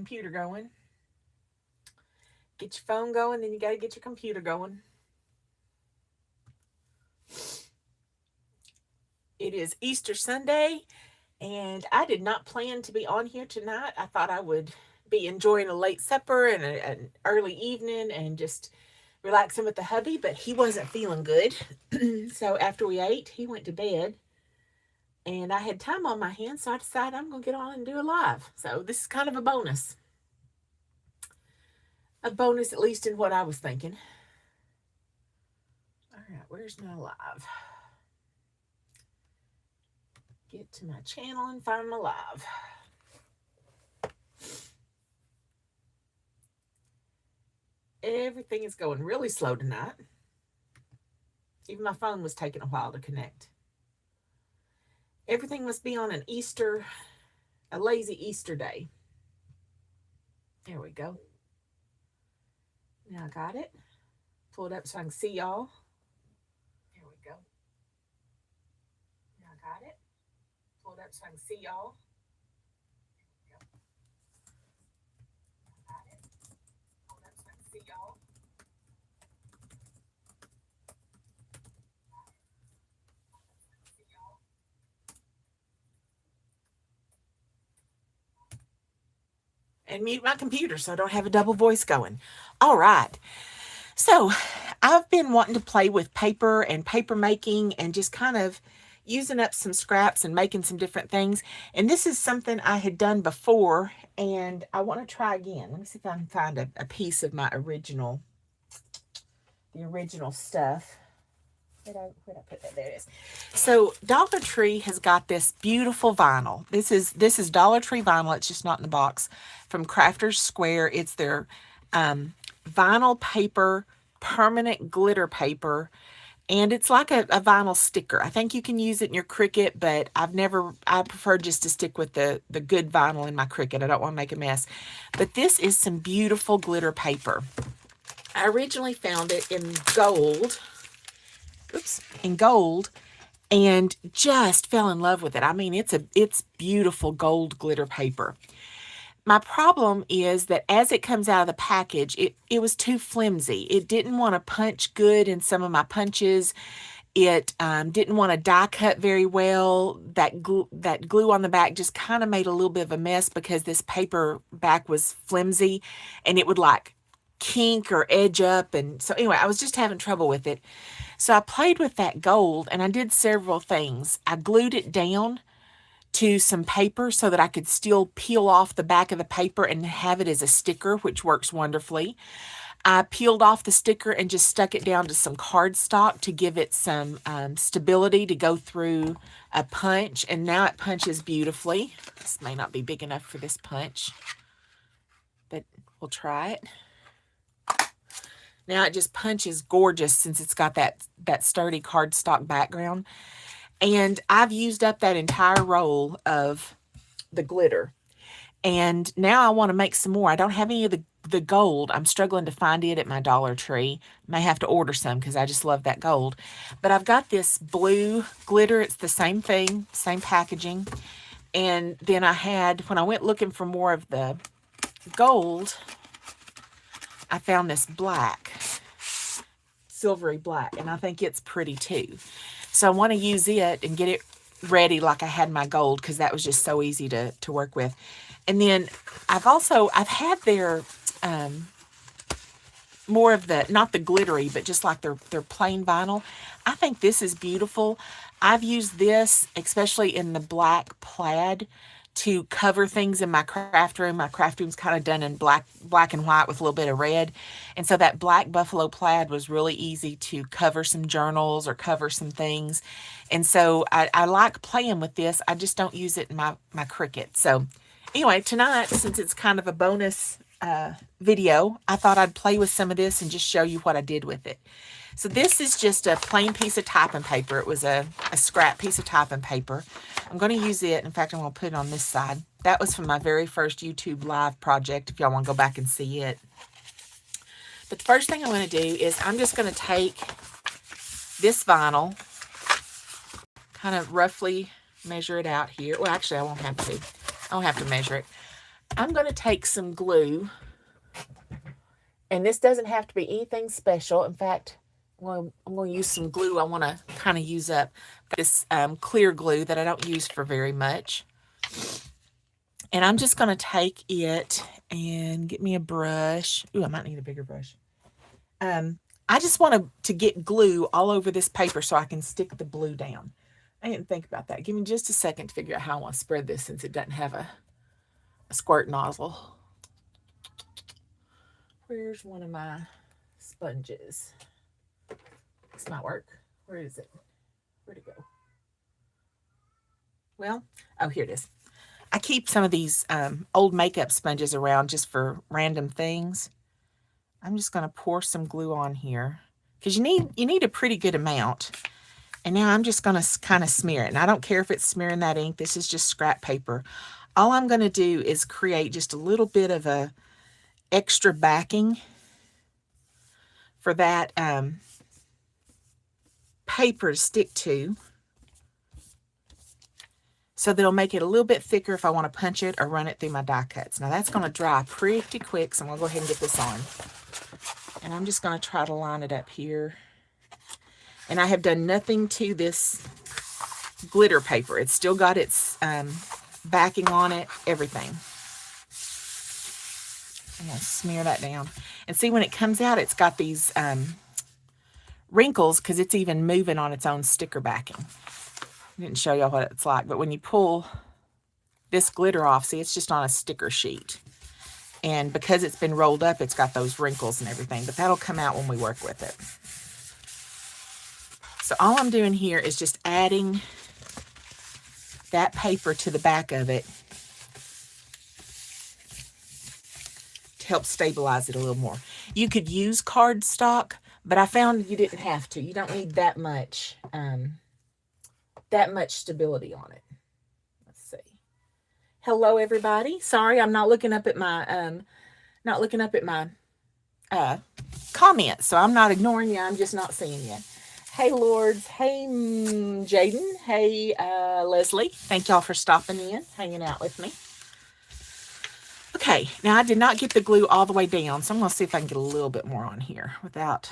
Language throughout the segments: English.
computer going. Get your phone going, then you got to get your computer going. It is Easter Sunday, and I did not plan to be on here tonight. I thought I would be enjoying a late supper and an early evening and just relaxing with the hubby, but he wasn't feeling good. So after we ate, he went to bed, and I had time on my hands, so I decided I'm going to get on and do a live. So this is kind of a bonus. A bonus, at least in what I was thinking. All right, where's my live? Get to my channel and find my live. Everything is going really slow tonight. Even my phone was taking a while to connect. Everything must be on a lazy Easter day. There we go. Now I got it. Pull it up so I can see y'all. There we go. Now I got it. Pull it up so I can see y'all. There we go. I got it. Pull it up so I can see y'all. And mute my computer so I don't have a double voice going. All right. So I've been wanting to play with paper and paper making and just kind of using up some scraps and making some different things. And this is something I had done before and I want to try again. Let me see if I can find a piece of the original stuff. Where'd I put that? There it is. So Dollar Tree has got this beautiful vinyl. This is Dollar Tree vinyl. It's just not in the box. From Crafter's Square. It's their vinyl paper, permanent glitter paper. And it's like a vinyl sticker. I think you can use it in your Cricut, but I prefer just to stick with the good vinyl in my Cricut. I don't want to make a mess. But this is some beautiful glitter paper. I originally found it in gold. And just fell in love with it. I mean, it's beautiful gold glitter paper. My problem is that as it comes out of the package, it was too flimsy. It didn't want to punch good in some of my punches. It didn't want to die cut very well. That glue on the back just kind of made a little bit of a mess because this paper back was flimsy and it would like kink or edge up. And so anyway, I was just having trouble with it. So I played with that gold and I did several things. I glued it down to some paper so that I could still peel off the back of the paper and have it as a sticker, which works wonderfully. I peeled off the sticker and just stuck it down to some cardstock to give it some stability to go through a punch. And now it punches beautifully. This may not be big enough for this punch, but we'll try it. Now it just punches gorgeous since it's got that sturdy cardstock background. And I've used up that entire roll of the glitter. And now I want to make some more. I don't have any of the gold. I'm struggling to find it at my Dollar Tree. May have to order some because I just love that gold. But I've got this blue glitter. It's the same thing, same packaging. And then when I went looking for more of the gold, I found this black, silvery black, and I think it's pretty too. So I want to use it and get it ready like I had my gold because that was just so easy to work with. And then I've had their more of the, not the glittery, but just like their plain vinyl. I think this is beautiful. I've used this, especially in the black plaid, to cover things in my craft room. My craft room's kind of done in black and white with a little bit of red. And so that black buffalo plaid was really easy to cover some journals or cover some things. And so I like playing with this. I just don't use it in my Cricut. So anyway, tonight, since it's kind of a bonus video, I thought I'd play with some of this and just show you what I did with it. So this is just a plain piece of typing paper. It was a scrap piece of typing paper. I'm going to use it. In fact, I'm going to put it on this side. That was from my very first YouTube live project, if y'all want to go back and see it. But the first thing I'm going to do is I'm just going to take this vinyl, kind of roughly measure it out here. Well, actually, I won't have to. I don't have to measure it. I'm going to take some glue, and this doesn't have to be anything special. In fact, I'm going to use some glue I want to kind of use up. This clear glue that I don't use for very much. And I'm just going to take it and get me a brush. Ooh, I might need a bigger brush. I just want to get glue all over this paper so I can stick the glue down. I didn't think about that. Give me just a second to figure out how I want to spread this since it doesn't have a squirt nozzle. Where's one of my sponges? This might work. Where is it? Where'd it go? Well, oh, here it is. I keep some of these old makeup sponges around just for random things. I'm just going to pour some glue on here because you need a pretty good amount. And now I'm just going to kind of smear it. And I don't care if it's smearing that ink. This is just scrap paper. All I'm going to do is create just a little bit of a extra backing for that paper to stick to, so that it'll make it a little bit thicker if I want to punch it or run it through my die cuts. Now that's going to dry pretty quick, so I'm going to go ahead and get this on. And I'm just going to try to line it up here. And I have done nothing to this glitter paper. It's still got its backing on it, everything. I'm going to smear that down. And see, when it comes out, it's got these wrinkles because it's even moving on its own sticker backing. I didn't show y'all what it's like, but when you pull this glitter off, see, it's just on a sticker sheet. And because it's been rolled up, it's got those wrinkles and everything, but that'll come out when we work with it. So all I'm doing here is just adding that paper to the back of it to help stabilize it a little more. You could use cardstock, but I found you didn't have to. You don't need that much stability on it. Let's see. Hello, everybody. Sorry, I'm not looking up at my comments, so I'm not ignoring you. I'm just not seeing you. Hey, Lords. Hey, Jaden. Hey, Leslie. Thank y'all for stopping in, hanging out with me. Okay, now I did not get the glue all the way down, so I'm going to see if I can get a little bit more on here without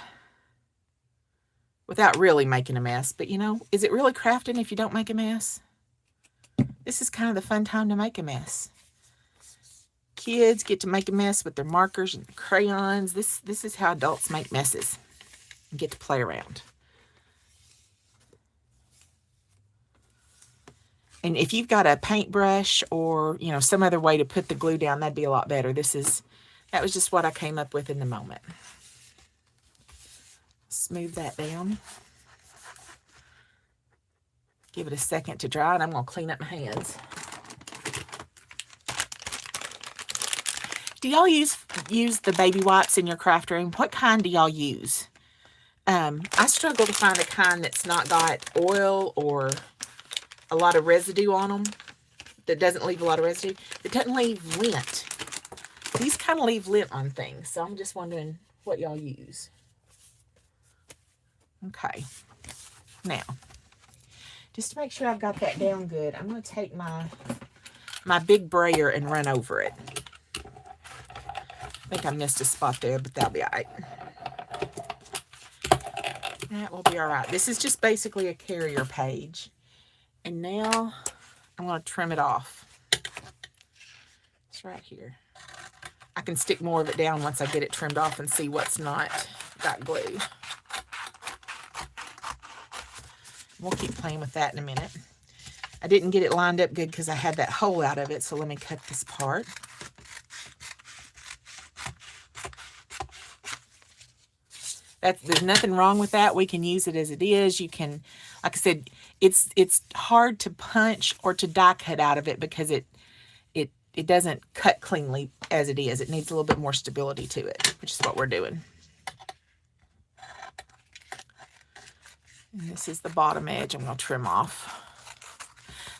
really making a mess. But, you know, is it really crafting if you don't make a mess? This is kind of the fun time to make a mess. Kids get to make a mess with their markers and crayons. This is how adults make messes and get to play around. And if you've got a paintbrush or, you know, some other way to put the glue down, that'd be a lot better. That was just what I came up with in the moment. Smooth that down. Give it a second to dry, and I'm going to clean up my hands. Do y'all use the baby wipes in your craft room? What kind do y'all use? I struggle to find a kind that's not got oil or a lot of residue on them, that doesn't leave a lot of residue. It doesn't leave lint. These kind of leave lint on things, so I'm just wondering what y'all use. Okay. Now, just to make sure I've got that down good, I'm going to take my big brayer and run over it. I think I missed a spot there, but that'll be all right. That will be all right. This is just basically a carrier page. And now I'm going to trim it off. It's right here. I can stick more of it down once I get it trimmed off and see what's not got glue. We'll keep playing with that in a minute. I didn't get it lined up good because I had that hole out of it, so let me cut this part. There's nothing wrong with that. We can use it as it is. You can, like I said, it's hard to punch or to die cut out of it because it doesn't cut cleanly as it is. It needs a little bit more stability to it, which is what we're doing. And this is the bottom edge I'm going to trim off.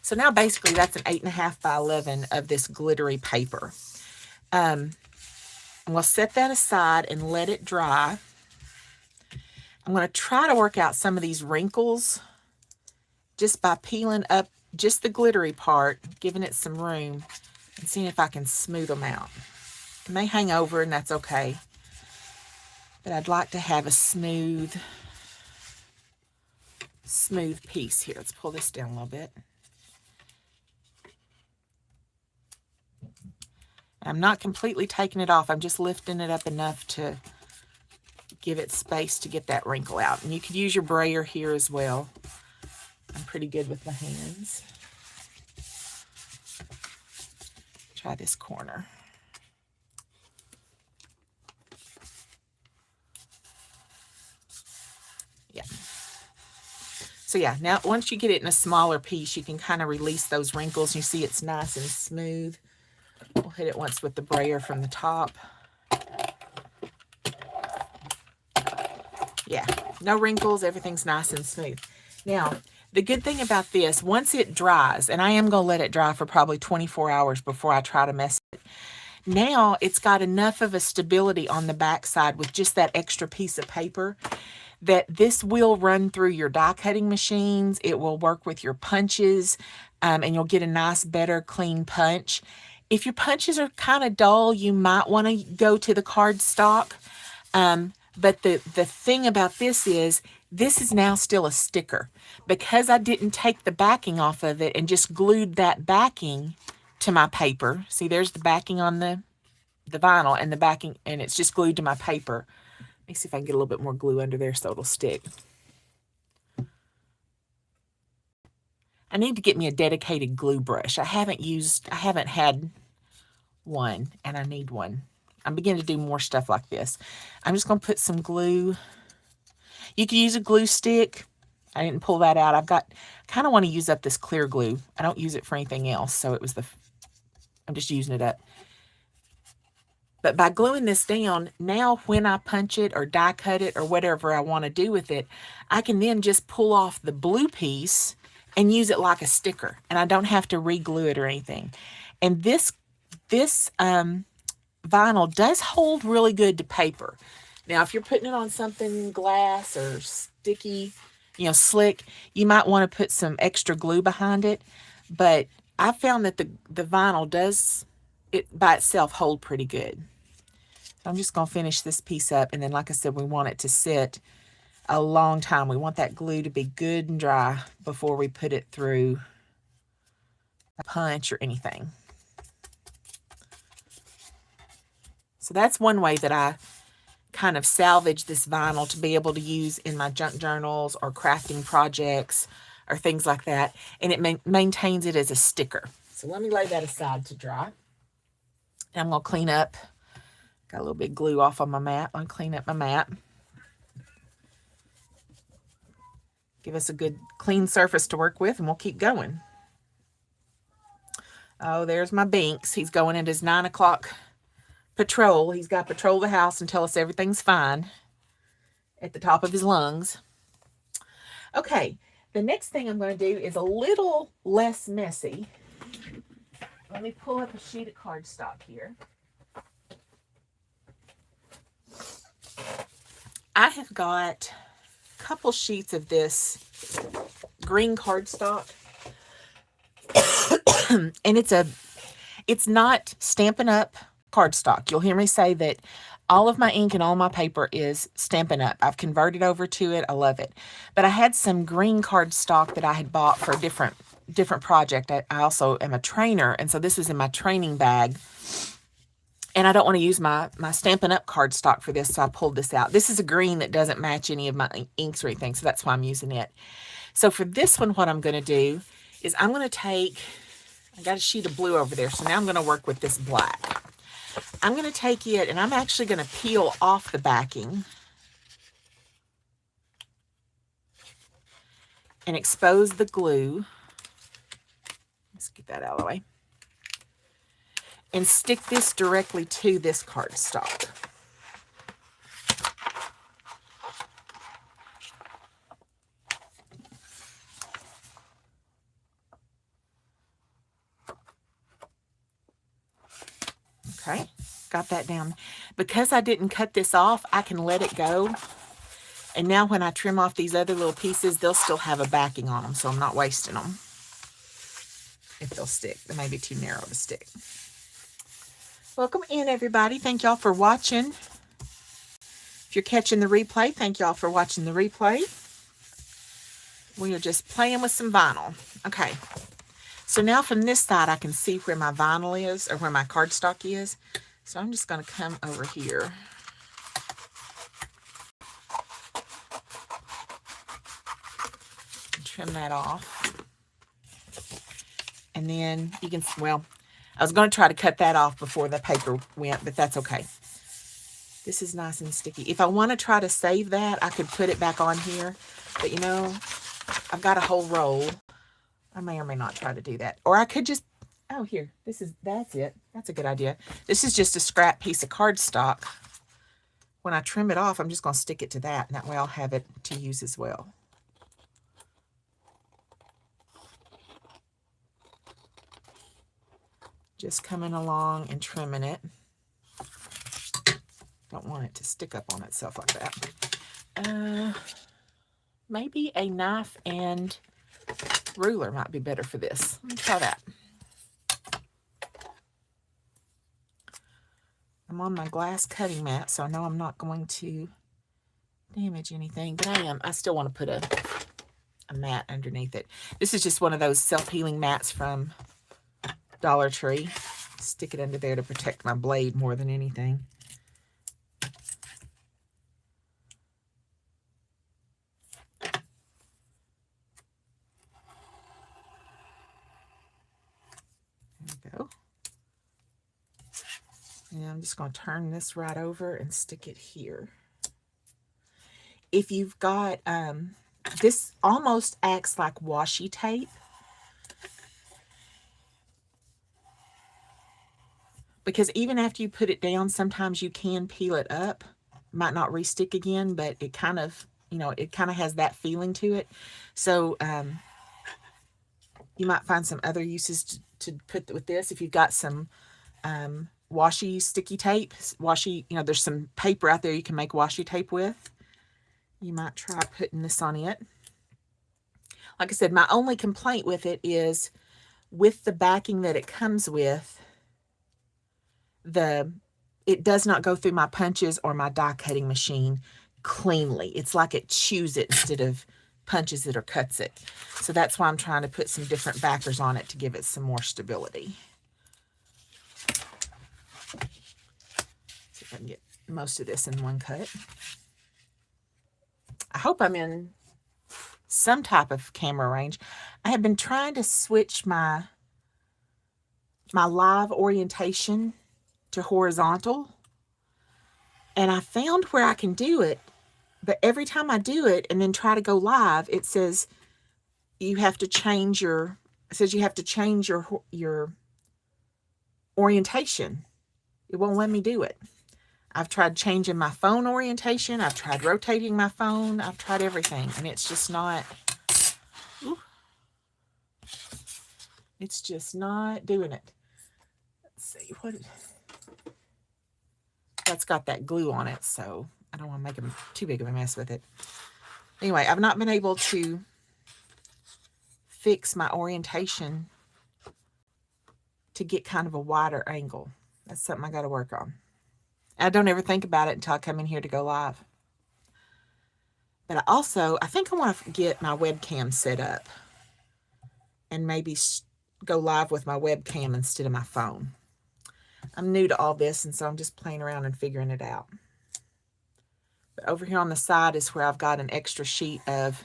So now basically that's an 8.5 by 11 of this glittery paper. I'm going to set that aside and let it dry. I'm going to try to work out some of these wrinkles just by peeling up just the glittery part, giving it some room and seeing if I can smooth them out. It may hang over, and that's okay. But I'd like to have a smooth piece here. Let's pull this down a little bit. I'm not completely taking it off. I'm just lifting it up enough to give it space to get that wrinkle out. And you could use your brayer here as well. I'm pretty good with my hands. Try this corner. Yeah. So yeah, now once you get it in a smaller piece, you can kind of release those wrinkles. You see it's nice and smooth. We'll hit it once with the brayer from the top. Yeah, no wrinkles, everything's nice and smooth. Now, the good thing about this, once it dries, and I am going to let it dry for probably 24 hours before I try to mess it. Now, it's got enough of a stability on the back side with just that extra piece of paper that this will run through your die cutting machines. It will work with your punches, and you'll get a nice, better, clean punch. If your punches are kind of dull, you might want to go to the cardstock. But the thing about this is now still a sticker. Because I didn't take the backing off of it and just glued that backing to my paper. See, there's the backing on the vinyl and the backing, and it's just glued to my paper. Let me see if I can get a little bit more glue under there so it'll stick. I need to get me a dedicated glue brush. I haven't had one, and I need one. I'm beginning to do more stuff like this. I'm just going to put some glue. You can use a glue stick. I didn't pull that out. Kind of want to use up this clear glue. I don't use it for anything else, so I'm just using it up. But by gluing this down, now when I punch it or die cut it or whatever I want to do with it, I can then just pull off the blue piece and use it like a sticker. And I don't have to re-glue it or anything. And this vinyl does hold really good to paper. Now, if you're putting it on something glass or sticky, slick, you might want to put some extra glue behind it. But I found that the vinyl does, it by itself, hold pretty good. So I'm just going to finish this piece up. And then, like I said, we want it to sit a long time. We want that glue to be good and dry before we put it through a punch or anything. So that's one way that I kind of salvage this vinyl to be able to use in my junk journals or crafting projects or things like that. And it maintains it as a sticker. So let me lay that aside to dry. And I'm going to clean up. Got a little bit of glue off on my mat. I'm going to clean up my mat. Give us a good clean surface to work with, and we'll keep going. Oh, there's my Binks. He's going into his 9 o'clock patrol. He's got to patrol the house and tell us everything's fine at the top of his lungs. Okay, the next thing I'm going to do is a little less messy. Let me pull up a sheet of cardstock here. I have got a couple sheets of this green cardstock. And it's not Stampin' Up! Cardstock. You'll hear me say that all of my ink and all my paper is Stampin' Up! I've converted over to it. I love it. But I had some green cardstock that I had bought for a different project. I also am a trainer, and so this was in my training bag. And I don't want to use my Stampin' Up! Cardstock for this, so I pulled this out. This is a green that doesn't match any of my inks or anything, so that's why I'm using it. So for this one, what I'm going to do is I'm going to take, I got a sheet of blue over there, so now I'm going to work with this black. I'm going to take it, and I'm actually going to peel off the backing and expose the glue. Let's get that out of the way. And stick this directly to this cardstock. Okay, got that down. Because I didn't cut this off, I can let it go. And now when I trim off these other little pieces, they'll still have a backing on them, so I'm not wasting them. If they'll stick. They may be too narrow to stick. Welcome in, everybody. Thank y'all for watching. If you're catching the replay, thank y'all for watching the replay. We are just playing with some vinyl. Okay. So now from this side, I can see where my vinyl is, or where my cardstock is. So I'm just going to come over here. And trim that off. And then you can, well, I was going to try to cut that off before the paper went, but that's okay. This is nice and sticky. If I want to try to save that, I could put it back on here. But you know, I've got a whole roll. I may or may not try to do that. Or I could just, oh, here, that's it. That's a good idea. This is just a scrap piece of cardstock. When I trim it off, I'm just going to stick it to that, and that way I'll have it to use as well. Just coming along and trimming it. Don't want it to stick up on itself like that. Maybe a knife and ruler might be better for this. Let me try that. I'm on my glass cutting mat, so I know I'm not going to damage anything, but I still want to put a mat underneath it. This is just one of those self-healing mats from Dollar Tree. Stick it under there to protect my blade more than anything. There we go. And I'm just going to turn this right over and stick it here. If you've got, this almost acts like washi tape. Because even after you put it down, sometimes you can peel it up. Might not re-stick again, but it kind of, you know, it kind of has that feeling to it. So you might find some other uses to put with this. If you've got some washi sticky tape, washi, you know, there's some paper out there you can make washi tape with. You might try putting this on it. Like I said, my only complaint with it is with the backing that it comes with, it does not go through my punches or my die cutting machine cleanly. It's like it chews it instead of punches it or cuts it. So that's why I'm trying to put some different backers on it to give it some more stability. See if I can get most of this in one cut. I hope I'm in some type of camera range. I have been trying to switch my live orientation to horizontal, and I found where I can do it, but every time I do it and then try to go live, it says you have to change your orientation. It won't let me do it. I've tried changing my phone orientation, I've tried rotating my phone, I've tried everything, and it's just not, it's just not doing it. Let's see, that's got that glue on it, so I don't want to make too big of a mess with it. Anyway, I've not been able to fix my orientation to get kind of a wider angle. That's something I got to work on. I don't ever think about it until I come in here to go live. But I think I want to get my webcam set up and maybe go live with my webcam instead of my phone. I'm new to all this, and so I'm just playing around and figuring it out. But over here on the side is where I've got an extra sheet of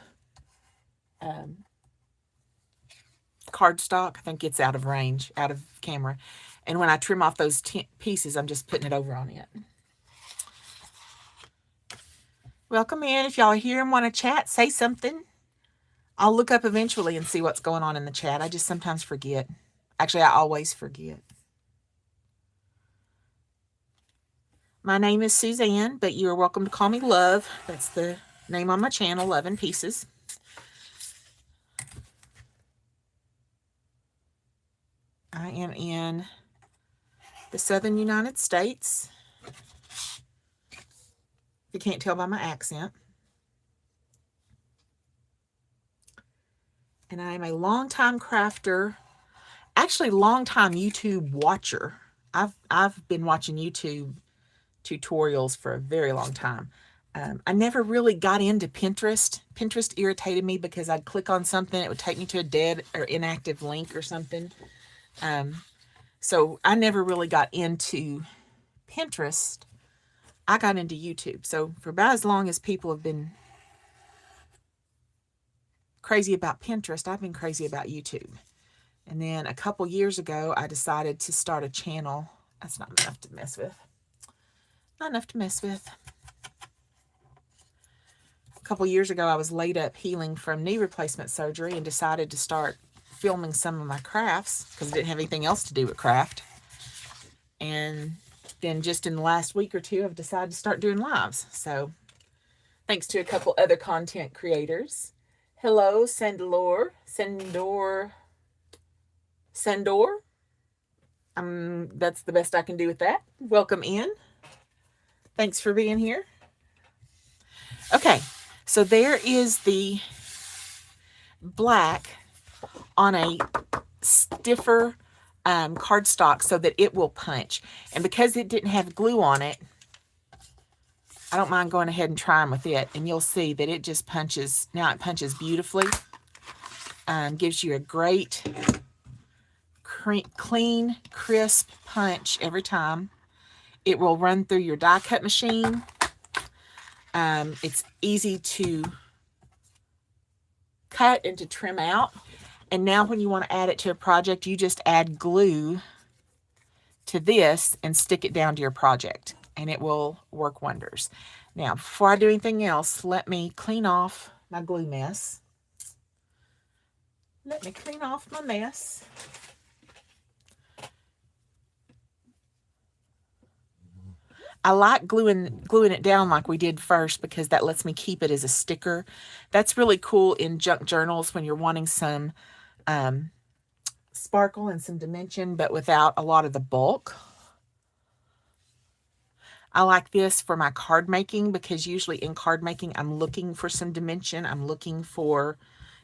cardstock. I think it's out of range, out of camera. And when I trim off those pieces, I'm just putting it over on it. Welcome in. If y'all are here and want to chat, say something. I'll look up eventually and see what's going on in the chat. I just sometimes forget. Actually, I always forget. My name is Suzanne, but you are welcome to call me Love. That's the name on my channel, Love and Pieces. I am in the southern United States. You can't tell by my accent. And I am a longtime crafter, actually longtime YouTube watcher. I've been watching YouTube tutorials for a very long time. I never really got into Pinterest. Pinterest irritated me because I'd click on something, it would take me to a dead or inactive link or something. So I never really got into Pinterest. I got into YouTube. So for about as long as people have been crazy about Pinterest, I've been crazy about YouTube. And then a couple years ago, I decided to start a channel. That's not enough to mess with. Not enough to mess with. A couple years ago, I was laid up healing from knee replacement surgery and decided to start filming some of my crafts because I didn't have anything else to do but craft. And then just in the last week or two, I've decided to start doing lives. So thanks to a couple other content creators. Hello, Sandor. That's the best I can do with that. Welcome in. Thanks for being here. Okay, so there is the black on a stiffer cardstock so that it will punch. And because it didn't have glue on it, I don't mind going ahead and trying with it. And you'll see that it just punches. Now it punches beautifully. Gives you a great, clean, crisp punch every time. It will run through your die cut machine. It's easy to cut and to trim out. And now when you want to add it to a project, you just add glue to this and stick it down to your project, and it will work wonders. Now, before I do anything else, let me clean off my glue mess. Let me clean off my mess. I like gluing it down like we did first because that lets me keep it as a sticker. That's really cool in junk journals when you're wanting some sparkle and some dimension, but without a lot of the bulk. I like this for my card making because usually in card making, I'm looking for some dimension. I'm looking for,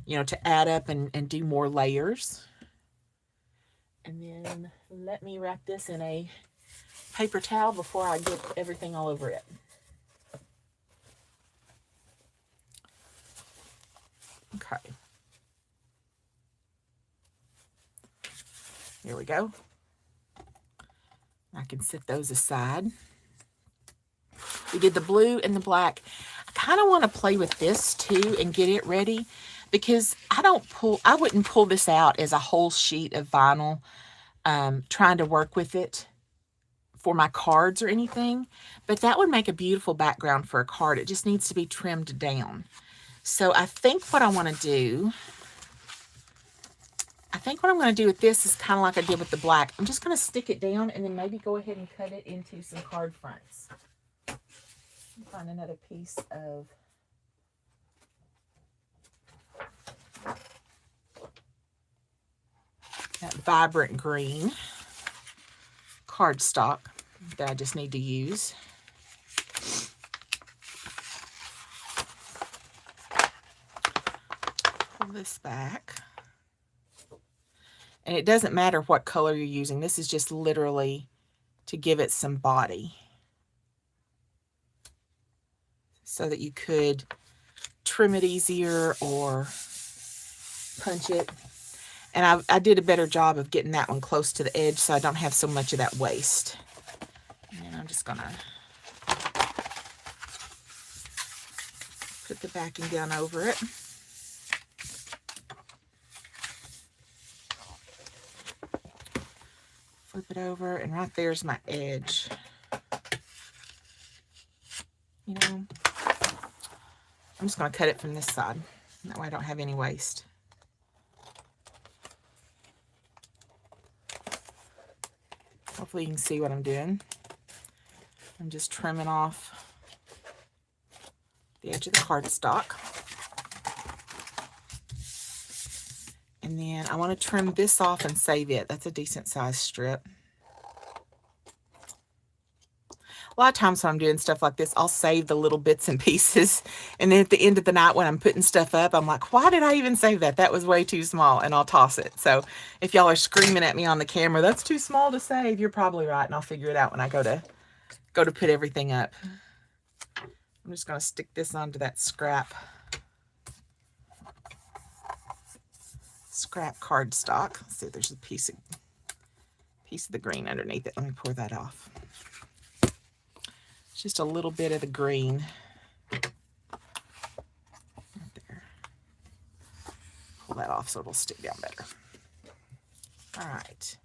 to add up and do more layers. And then let me wrap this in a paper towel before I get everything all over it. Okay. Here we go. I can set those aside. We did the blue and the black. I kind of want to play with this too and get it ready because I wouldn't pull this out as a whole sheet of vinyl trying to work with it for my cards or anything, but that would make a beautiful background for a card. It just needs to be trimmed down. So I think what I'm going to do with this is kind of like I did with the black. I'm just going to stick it down and then maybe go ahead and cut it into some card fronts. Find another piece of that vibrant green cardstock that I just need to use. Pull this back. And it doesn't matter what color you're using. This is just literally to give it some body, so that you could trim it easier or punch it. And I did a better job of getting that one close to the edge so I don't have so much of that waste. And I'm just going to put the backing down over it. Flip it over, and right there's my edge. I'm just going to cut it from this side. That way I don't have any waste. Hopefully you can see what I'm doing. I'm just trimming off the edge of the cardstock. And then I want to trim this off and save it. That's a decent size strip. A lot of times when I'm doing stuff like this, I'll save the little bits and pieces. And then at the end of the night when I'm putting stuff up, I'm like, why did I even save that? That was way too small. And I'll toss it. So if y'all are screaming at me on the camera, that's too small to save, you're probably right. And I'll figure it out when I go to put everything up. I'm just going to stick this onto that scrap cardstock. Let's see, there's a piece of the green underneath it. Let me pour that off. Just a little bit of the green right there. Pull that off so it'll stick down better. All right.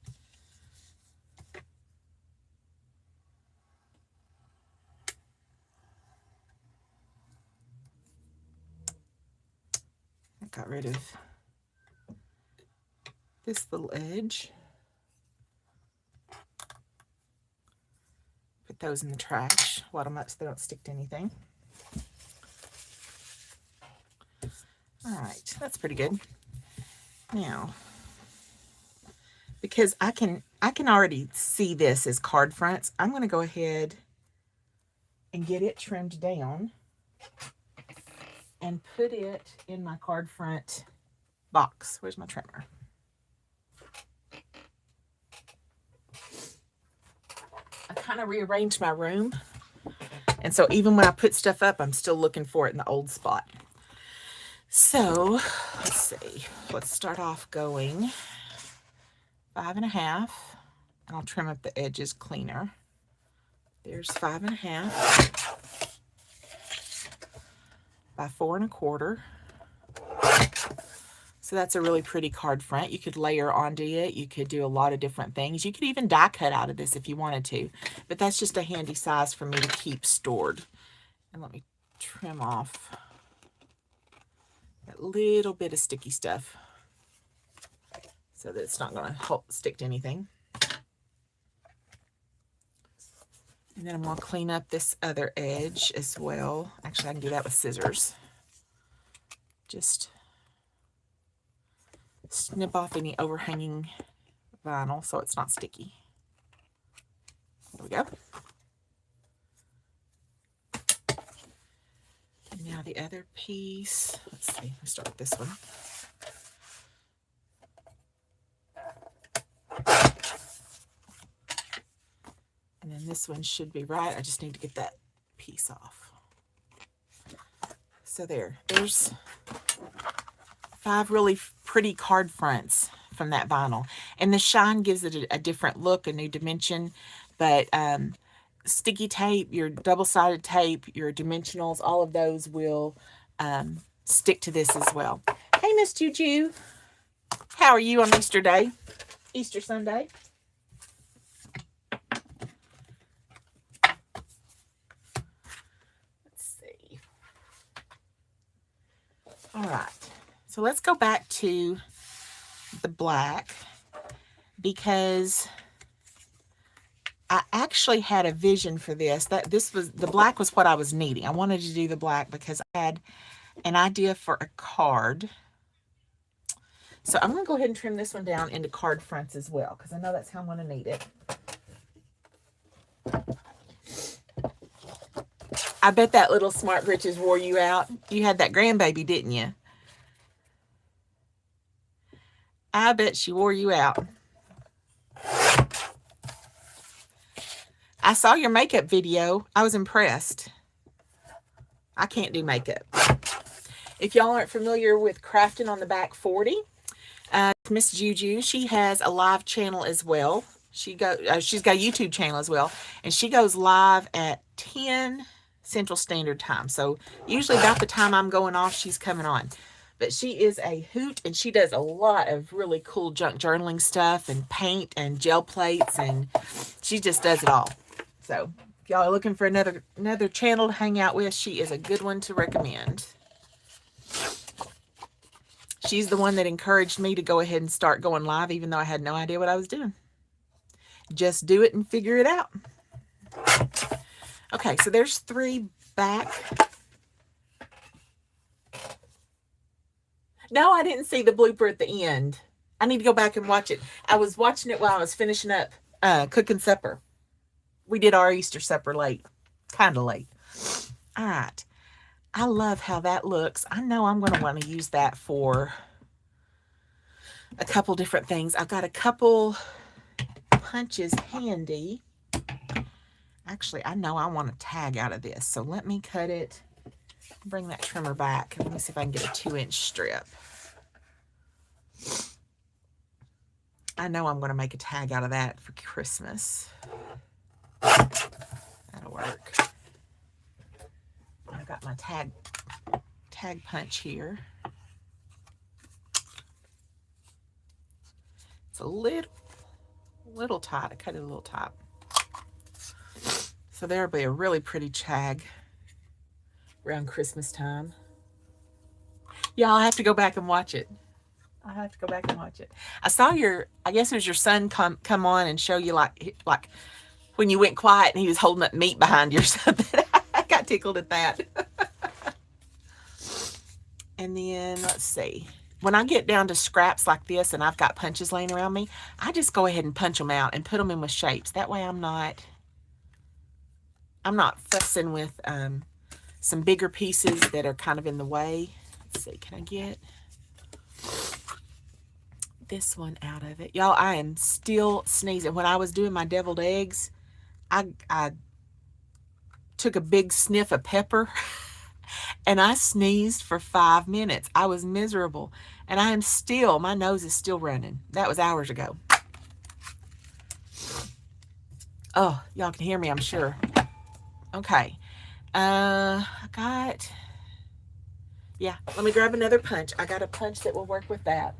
I got rid of this little edge. Put those in the trash. Wad them up so they don't stick to anything. All right, that's pretty good. Now, because I can already see this as card fronts, I'm going to go ahead and get it trimmed down and put it in my card front box. Where's my trimmer? I kind of rearranged my room, and so even when I put stuff up, I'm still looking for it in the old spot. So let's see. Let's start off going 5.5, and I'll trim up the edges cleaner. There's 5.5 by 4.25. So that's a really pretty card front. You could layer onto it. You could do a lot of different things. You could even die cut out of this if you wanted to, but that's just a handy size for me to keep stored. And let me trim off that little bit of sticky stuff so that it's not going to stick to anything. And then I'm going to clean up this other edge as well. Actually, I can do that with scissors. Just snip off any overhanging vinyl so it's not sticky. There we go. And now the other piece. Let's see, let's start with this one. And then this one should be right. I just need to get that piece off. So there's 5 really pretty card fronts from that vinyl. And the shine gives it a different look, a new dimension. But sticky tape, your double-sided tape, your dimensionals, all of those will stick to this as well. Hey, Miss Juju. How are you on Easter Day? Easter Sunday? Let's see. All right. So let's go back to the black, because I actually had a vision for this. The black was what I was needing. I wanted to do the black because I had an idea for a card. So I'm going to go ahead and trim this one down into card fronts as well, because I know that's how I'm going to need it. I bet that little Smart Britches wore you out. You had that grandbaby, didn't you? I bet she wore you out. I saw your makeup video. I was impressed. I can't do makeup. If y'all aren't familiar with Crafting on the Back 40, Miss Juju, she has a live channel as well. She's got a YouTube channel as well, and she goes live at 10 Central Standard Time. So usually about the time I'm going off, she's coming on. But she is a hoot, and she does a lot of really cool junk journaling stuff and paint and gel plates, and she just does it all. So if y'all are looking for another channel to hang out with, she is a good one to recommend. She's the one that encouraged me to go ahead and start going live, even though I had no idea what I was doing. Just do it and figure it out. Okay, so there's 3 back. No, I didn't see the blooper at the end. I need to go back and watch it. I was watching it while I was finishing up cooking supper. We did our Easter supper late, kind of late. All right. I love how that looks. I know I'm going to want to use that for a couple different things. I've got a couple punches handy. Actually, I know I want a tag out of this, so let me cut it. Bring that trimmer back. Let me see if I can get a 2-inch strip. I know I'm going to make a tag out of that for Christmas. That'll work. I've got my tag punch here. It's a little tight. I cut it a little tight. So there'll be a really pretty tag around Christmas time. Yeah, I'll have to go back and watch it. I saw I guess it was your son come on and show you like when you went quiet and he was holding up meat behind you or something. I got tickled at that. And then let's see. When I get down to scraps like this and I've got punches laying around me, I just go ahead and punch them out and put them in with shapes. That way I'm not fussing with some bigger pieces that are kind of in the way. Let's see, can I get this one out of it? Y'all, I am still sneezing. When I was doing my deviled eggs, I took a big sniff of pepper and I sneezed for 5 minutes. I was miserable. And my nose is still running. That was hours ago. Oh, y'all can hear me, I'm sure. Okay. Let me grab another punch. I got a punch that will work with that.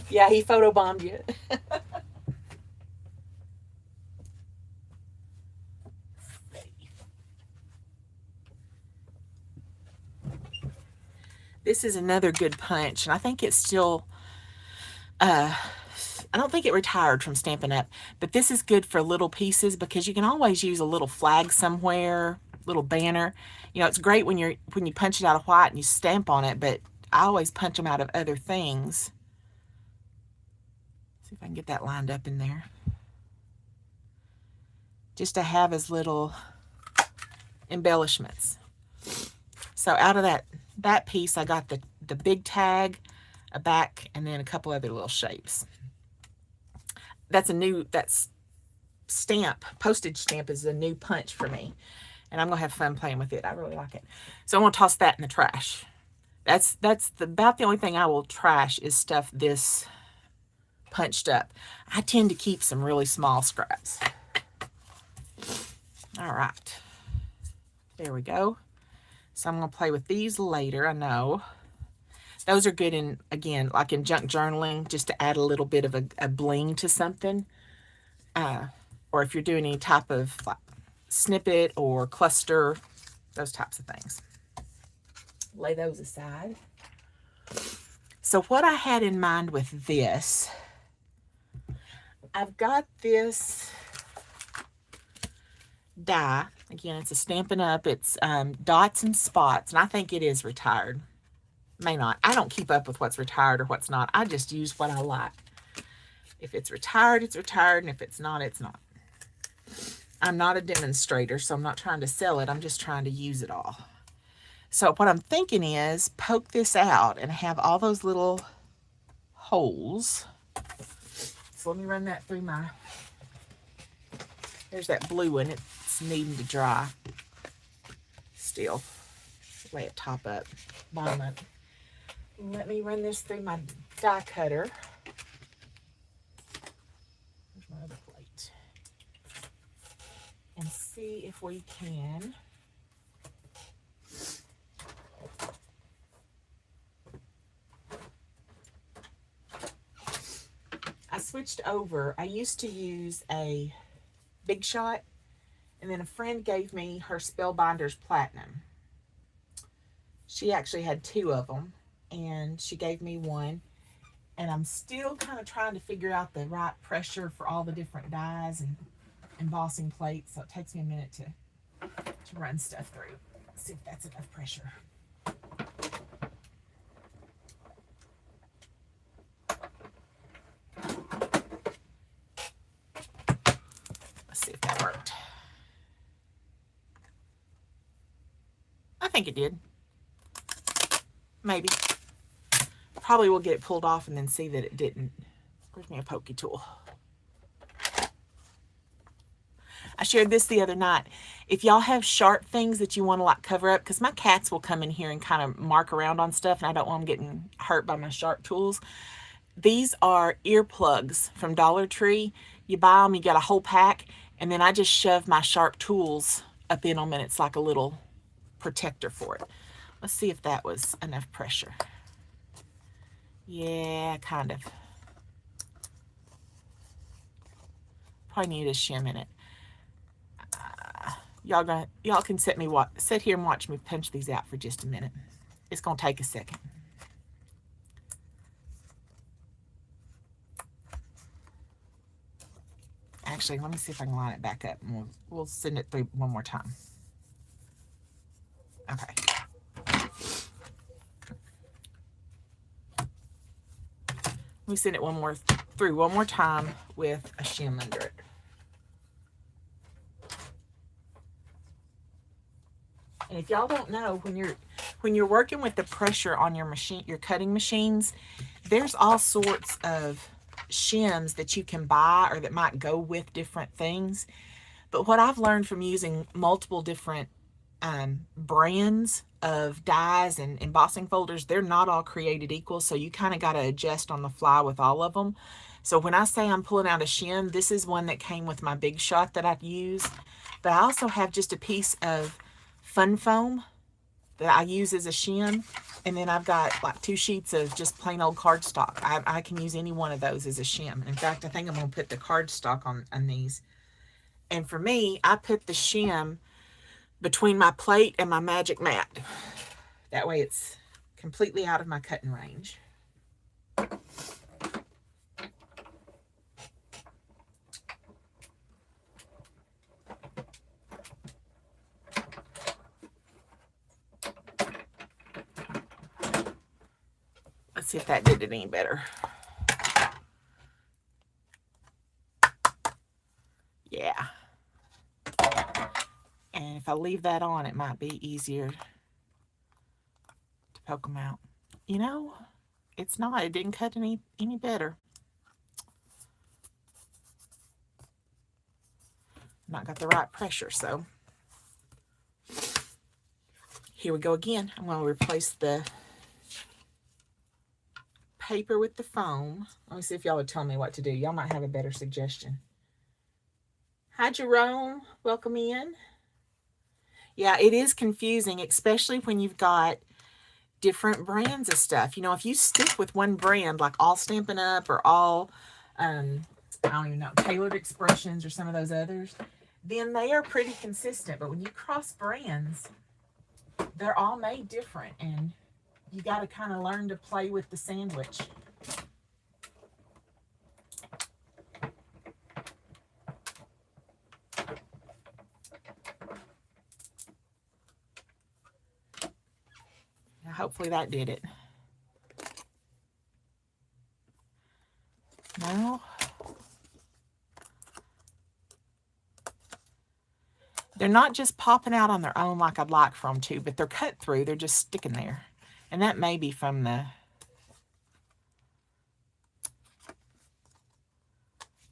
Yeah, he photobombed you. This is another good punch, and I think it's still, I don't think it retired from Stampin' Up, but this is good for little pieces because you can always use a little flag somewhere, little banner. You know, it's great when you punch it out of white and you stamp on it, but I always punch them out of other things. See if I can get that lined up in there. Just to have as little embellishments. So out of that piece, I got the big tag, a back, and then a couple other little shapes. Postage stamp is a new punch for me. And I'm going to have fun playing with it. I really like it. So I'm going to toss that in the trash. That's about the only thing I will trash is stuff this punched up. I tend to keep some really small scraps. All right. There we go. So I'm going to play with these later, I know. Those are good in, again, like in junk journaling, just to add a little bit of a bling to something. Or if you're doing any type of like snippet or cluster, those types of things. Lay those aside. So what I had in mind with this, I've got this die. Again, it's a Stampin' Up. It's Dots and Spots, and I think it is retired. May not. I don't keep up with what's retired or what's not. I just use what I like. If it's retired, it's retired, and if it's not, it's not. I'm not a demonstrator, so I'm not trying to sell it. I'm just trying to use it all. So what I'm thinking is poke this out and have all those little holes. So let me run that through there's that blue one. It's needing to dry still. Lay it top up, bottom up. Let me run this through my die cutter. Here's my other plate. And see if we can I switched over. I used to use a Big Shot, and then a friend gave me her Spellbinders Platinum. She actually had 2 of them, and she gave me one. And I'm still kind of trying to figure out the right pressure for all the different dies and embossing plates. So it takes me a minute to run stuff through. Let's see if that's enough pressure. Let's see if that works. I think it did. Maybe. Probably will get it pulled off and then see that it didn't. Where's my pokey tool? I shared this the other night. If y'all have sharp things that you want to like cover up, because my cats will come in here and kind of mark around on stuff, and I don't want them getting hurt by my sharp tools. These are earplugs from Dollar Tree. You buy them, you get a whole pack, and then I just shove my sharp tools up in them, and it's like a little protector for it. Let's see if that was enough pressure. Yeah, kind of. Probably need a shim in it. Y'all can sit here and watch me punch these out for just a minute. It's gonna take a second. Actually, let me see if I can line it back up, and we'll send it through one more time. Okay. Let me send it through one more time with a shim under it. And if y'all don't know, when you're working with the pressure on your machine, your cutting machines, there's all sorts of shims that you can buy or that might go with different things. But what I've learned from using multiple different brands of dies and embossing folders, they're not all created equal, so you kind of got to adjust on the fly with all of them. So when I say I'm pulling out a shim, this is one that came with my Big Shot that I'd use. But I also have just a piece of Fun Foam that I use as a shim, and then I've got like 2 sheets of just plain old cardstock. I can use any one of those as a shim. In fact, I think I'm going to put the cardstock on these. And for me, I put the shim between my plate and my magic mat. That way it's completely out of my cutting range. Let's see if that did it any better. Yeah. And if I leave that on, it might be easier to poke them out. You know, it's not. It didn't cut any better. Not got the right pressure, so here we go again. I'm going to replace the paper with the foam. Let me see if y'all would tell me what to do. Y'all might have a better suggestion. Hi, Jerome. Welcome in. Yeah, it is confusing, especially when you've got different brands of stuff. You know, if you stick with one brand, like All Stampin' Up or All, I don't even know, Tailored Expressions or some of those others, then they are pretty consistent. But when you cross brands, they're all made different, and you got to kind of learn to play with the sandwich. Now, hopefully that did it. No. They're not just popping out on their own like I'd like for them to, but they're cut through. They're just sticking there. And that may be from the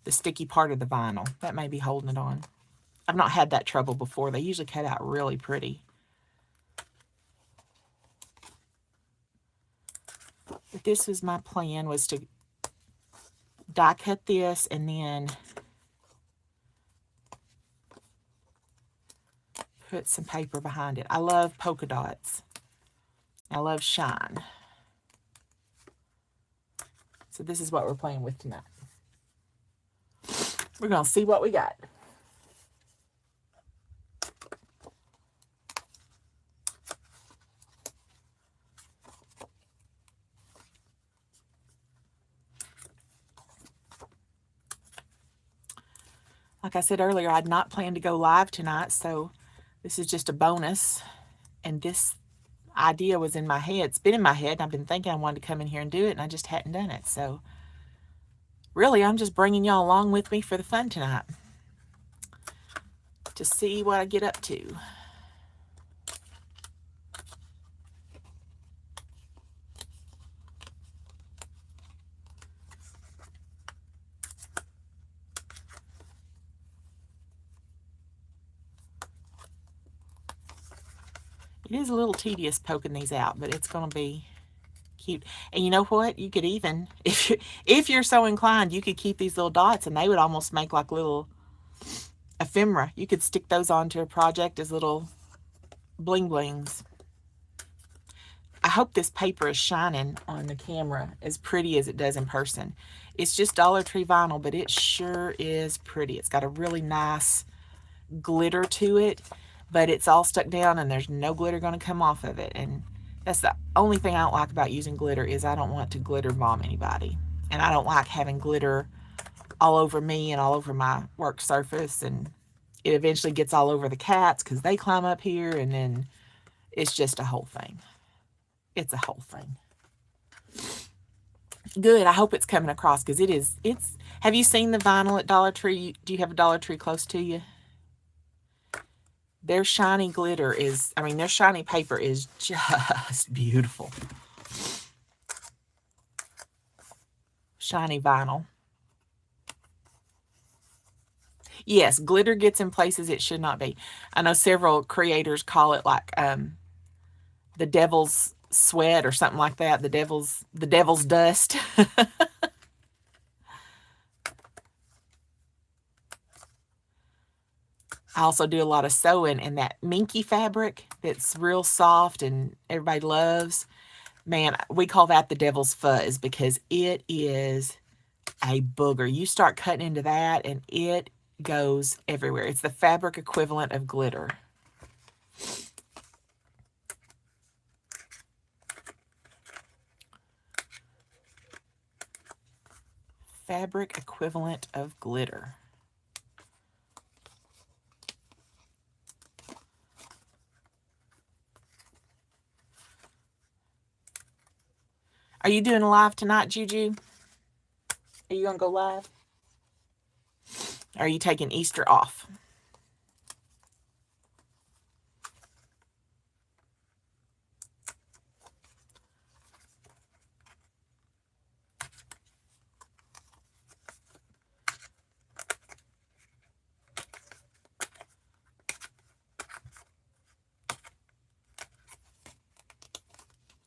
sticky part of the vinyl. That may be holding it on. I've not had that trouble before. They usually cut out really pretty. But this was my plan, was to die cut this and then put some paper behind it. I love polka dots. I love shine. So this is what we're playing with tonight. We're going to see what we got. Like I said earlier, I'd not planned to go live tonight, so this is just a bonus. And this idea was in my head. It's been in my head, and I've been thinking I wanted to come in here and do it, and I just hadn't done it. So really, I'm just bringing y'all along with me for the fun tonight to see what I get up to. It is a little tedious poking these out, but it's going to be cute. And you know what? You could even, if you're so inclined, you could keep these little dots and they would almost make like little ephemera. You could stick those onto a project as little bling blings. I hope this paper is shining on the camera as pretty as it does in person. It's just Dollar Tree vinyl, but it sure is pretty. It's got a really nice glitter to it, but it's all stuck down and there's no glitter going to come off of it. And that's the only thing I don't like about using glitter is I don't want to glitter bomb anybody. And I don't like having glitter all over me and all over my work surface. And it eventually gets all over the cats because they climb up here, and then it's just a whole thing. It's a whole thing. Good. I hope it's coming across because it's, have you seen the vinyl at Dollar Tree? Do you have a Dollar Tree close to you? Their shiny glitter is, I mean, their shiny paper is just beautiful. Shiny vinyl. Yes, glitter gets in places it should not be. I know several creators call it like the devil's sweat or something like that. The devil's dust. I also do a lot of sewing in that minky fabric that's real soft and everybody loves. Man, we call that the devil's fuzz because it is a booger. You start cutting into that and it goes everywhere. It's the fabric equivalent of glitter. Fabric equivalent of glitter. Are you doing a live tonight, Juju? Are you going to go live? Or are you taking Easter off?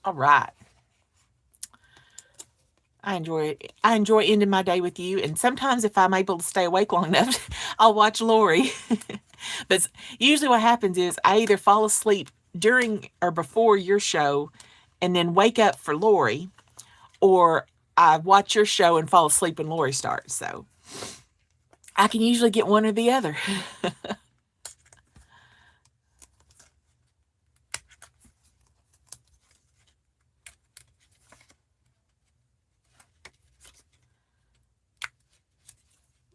All right. I enjoy ending my day with you, and sometimes if I'm able to stay awake long enough, I'll watch Lori. But usually what happens is I either fall asleep during or before your show and then wake up for Lori, or I watch your show and fall asleep when Lori starts. So I can usually get one or the other.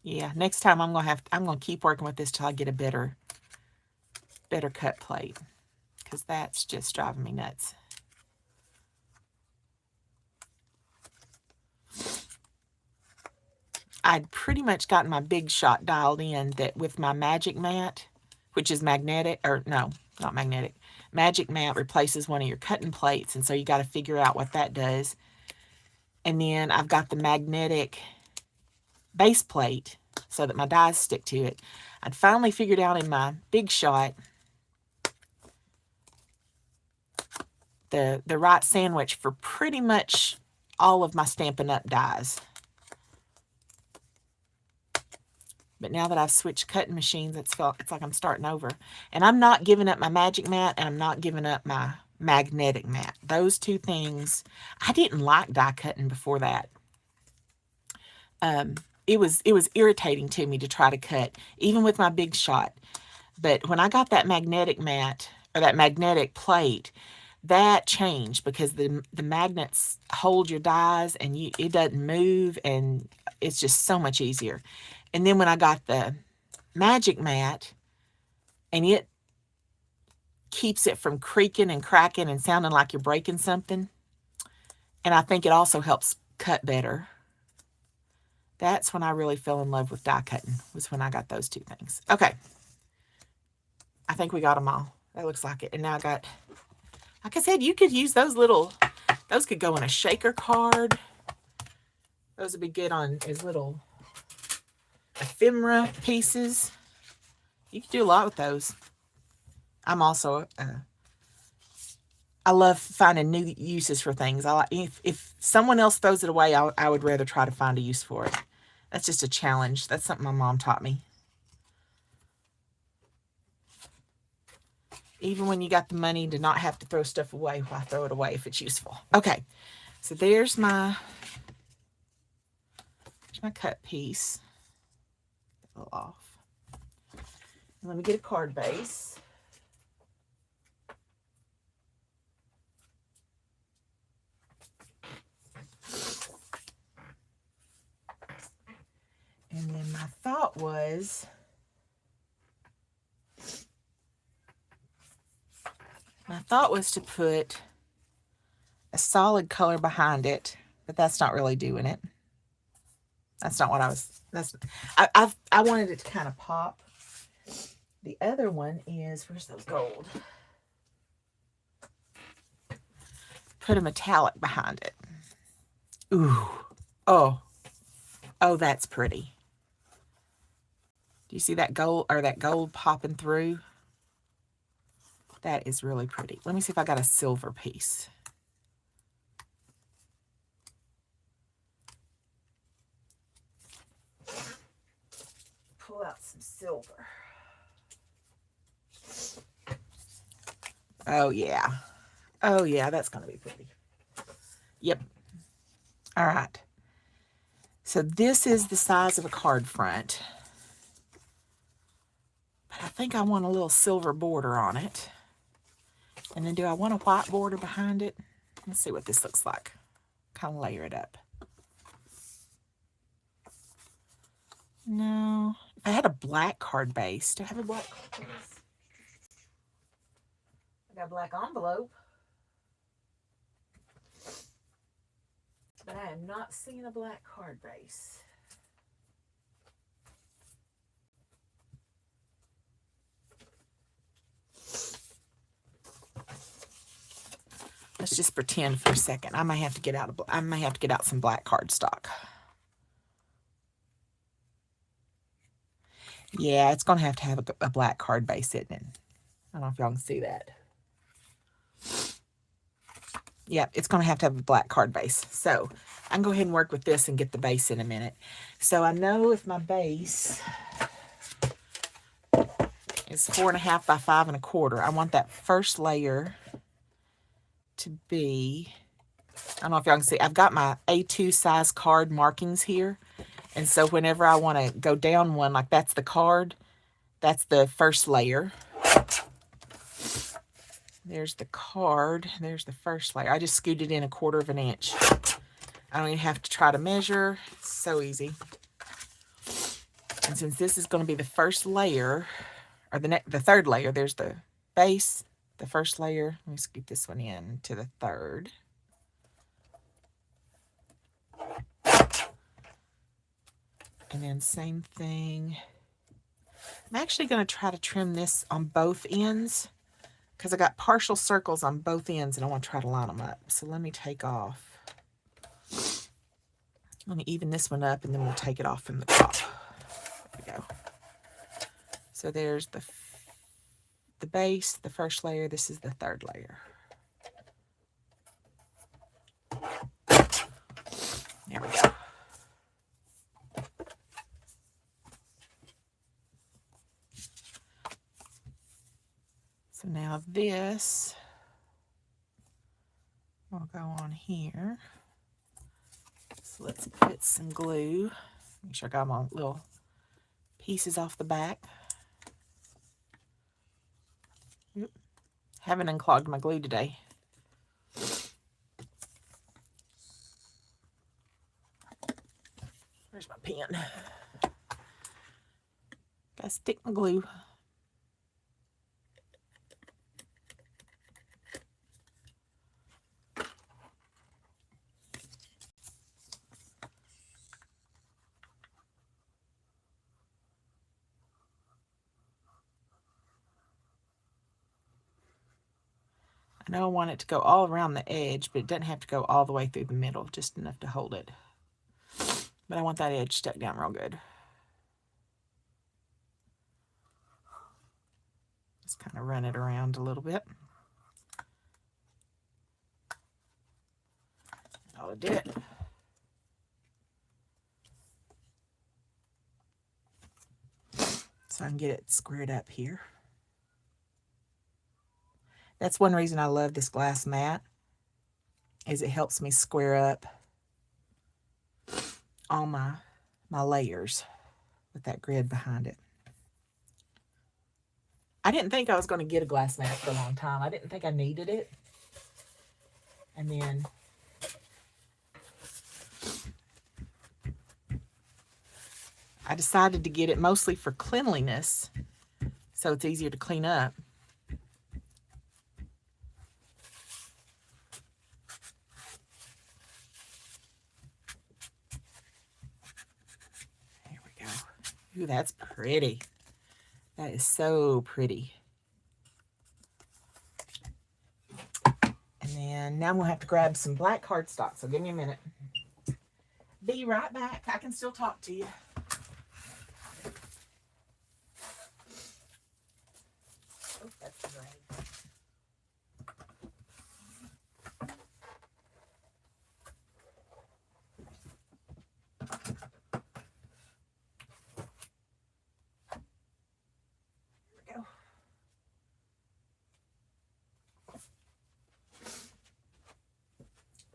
Yeah, next time I'm gonna keep working with this till I get a better cut plate, because that's just driving me nuts. I'd pretty much gotten my big shot dialed in that with my magic mat, which is magnetic, or no, not magnetic. Magic mat replaces one of your cutting plates, and so you got to figure out what that does. And then I've got the magnetic base plate so that my dies stick to it. I'd finally figured out in my big shot the right sandwich for pretty much all of my Stampin' Up! Dies. But now that I've switched cutting machines, it's like I'm starting over. And I'm not giving up my magic mat, and I'm not giving up my magnetic mat. Those two things, I didn't like die cutting before that. It was irritating to me to try to cut, even with my big shot. But when I got that magnetic mat, or that magnetic plate, that changed, because the magnets hold your dies and it doesn't move, and it's just so much easier. And then when I got the magic mat, and it keeps it from creaking and cracking and sounding like you're breaking something, and I think it also helps cut better. That's when I really fell in love with die cutting, was when I got those two things. Okay. I think we got them all. That looks like it. And now I got, like I said, you could use those those could go in a shaker card. Those would be good on as little ephemera pieces. You can do a lot with those. I'm also I love finding new uses for things. I like if someone else throws it away, I would rather try to find a use for it. That's just a challenge. That's something my mom taught me. Even when you got the money to not have to throw stuff away, why throw it away if it's useful? Okay, so there's my cut piece. A little off. Let me get a card base. And then my thought was, to put a solid color behind it, but that's not really doing it. That's not what I was, I wanted it to kind of pop. The other one is, where's those gold? Put a metallic behind it. Ooh, oh, that's pretty. Do you see that gold, or that gold popping through? That is really pretty. Let me see if I got a silver piece. Pull out some silver. Oh yeah. Oh yeah, that's going to be pretty. Yep. All right. So this is the size of a card front. But I think I want a little silver border on it. And then do I want a white border behind it? Let's see what this looks like. Kind of layer it up. No. If I had a black card base. Do I have a black card base? I got a black envelope. But I am not seeing a black card base. Let's just pretend for a second. I may have to get out some black cardstock. Yeah, it's going to have a black card base in it. I don't know if y'all can see that. Yeah, it's going to have a black card base. So I can go ahead and work with this and get the base in a minute. So I know if my base is 4.5 by 5.25, I want that first layer to be, I don't know if y'all can see, I've got my A2 size card markings here. And so whenever I want to go down one, like that's the card, that's the first layer. There's the card. There's the first layer. I just scooted in 1/4 inch. I don't even have to try to measure. It's so easy. And since this is going to be the first layer, or the third layer, there's the base, the first layer. Let me scoot this one in to the third. And then same thing. I'm actually going to try to trim this on both ends, because I got partial circles on both ends and I want to try to line them up. So let me take off. Let me even this one up and then we'll take it off from the top. There we go. So there's the base, the first layer. This is the third layer. There we go. So now this will go on here. So let's put some glue. Make sure I got my little pieces off the back. Oop. Haven't unclogged my glue today. Where's my pen? Gotta stick my glue. I know I want it to go all around the edge, but it doesn't have to go all the way through the middle, just enough to hold it. But I want that edge stuck down real good. Just kind of run it around a little bit. ought to do it. So I can get it squared up here. That's one reason I love this glass mat, is it helps me square up all my layers with that grid behind it. I didn't think I was going to get a glass mat for a long time. I didn't think I needed it. And then I decided to get it mostly for cleanliness, so it's easier to clean up. There we go. Ooh, that's pretty. That is so pretty. And then now we'll have to grab some black cardstock, so give me a minute. Be right back. I can still talk to you. Oh, that's right. Here we go.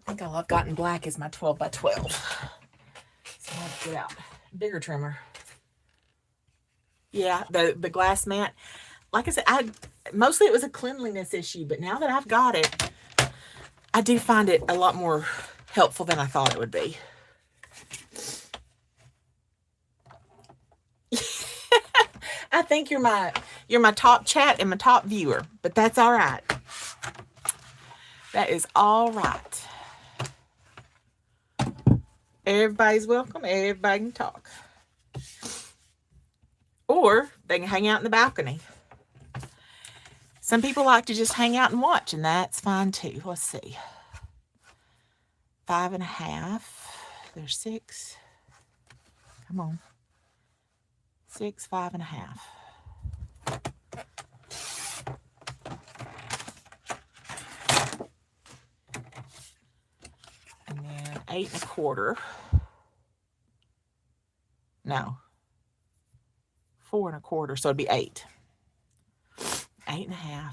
I think all I've gotten black is my 12 by 12. So I have to get out bigger trimmer. Yeah, the glass mat. Like I said, mostly it was a cleanliness issue, but now that I've got it, I do find it a lot more helpful than I thought it would be. I think you're my top chat and my top viewer, but that's all right. That is all right. Everybody's welcome. Everybody can talk. Or they can hang out in the balcony. Some people like to just hang out and watch, and that's fine too. Let's see. 5.5. There's 6. Come on. 6, 5.5. And then 8.25. No. 4.25. So it'd be 8. 8.5.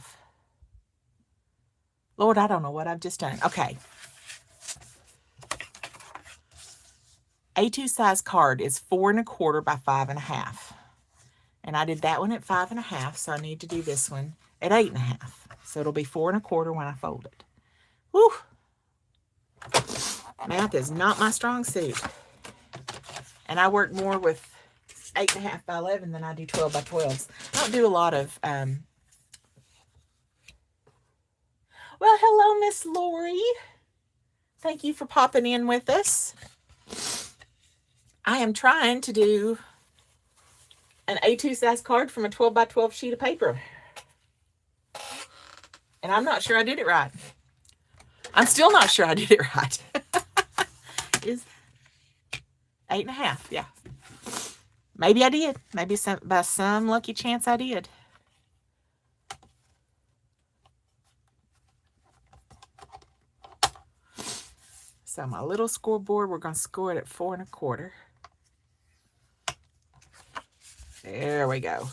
Lord, I don't know what I've just done. Okay. A2 size card is 4.25 by 5.5. And I did that one at 5.5, so I need to do this one at 8.5. So it'll be 4.25 when I fold it. Whew. Math is not my strong suit. And I work more with 8.5 by 11 than I do 12 by 12s. I don't do a lot of, well, hello, Miss Lori. Thank you for popping in with us. I am trying to do an A2 size card from a 12 by 12 sheet of paper. And I'm not sure I did it right. I'm still not sure I did it right. Is 8.5, yeah. Maybe I did. Maybe by some lucky chance I did. So my little scoreboard, we're going to score it at 4.25. There we go.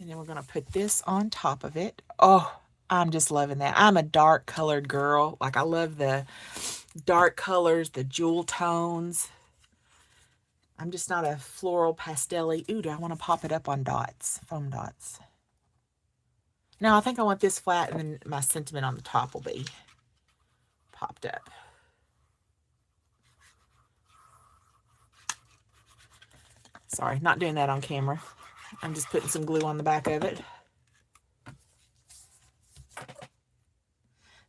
And then we're going to put this on top of it. Oh, I'm just loving that. I'm a dark colored girl. Like, I love the dark colors, the jewel tones. I'm just not a floral pastel-y. Ooh, do I want to pop it up on dots, foam dots? No, I think I want this flat, and then my sentiment on the top will be popped up. Sorry, not doing that on camera. I'm just putting some glue on the back of it.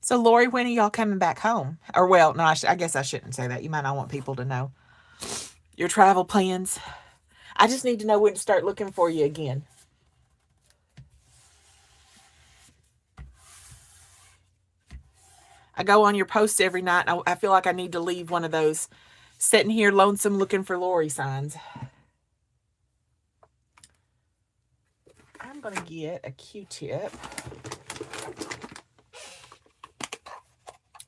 So, Lori, when are y'all coming back home? Or, well, no, I guess I shouldn't say that. You might not want people to know your travel plans. I just need to know when to start looking for you again. I go on your posts every night, and I feel like I need to leave one of those sitting here lonesome looking for Lori signs. I'm going to get a Q-tip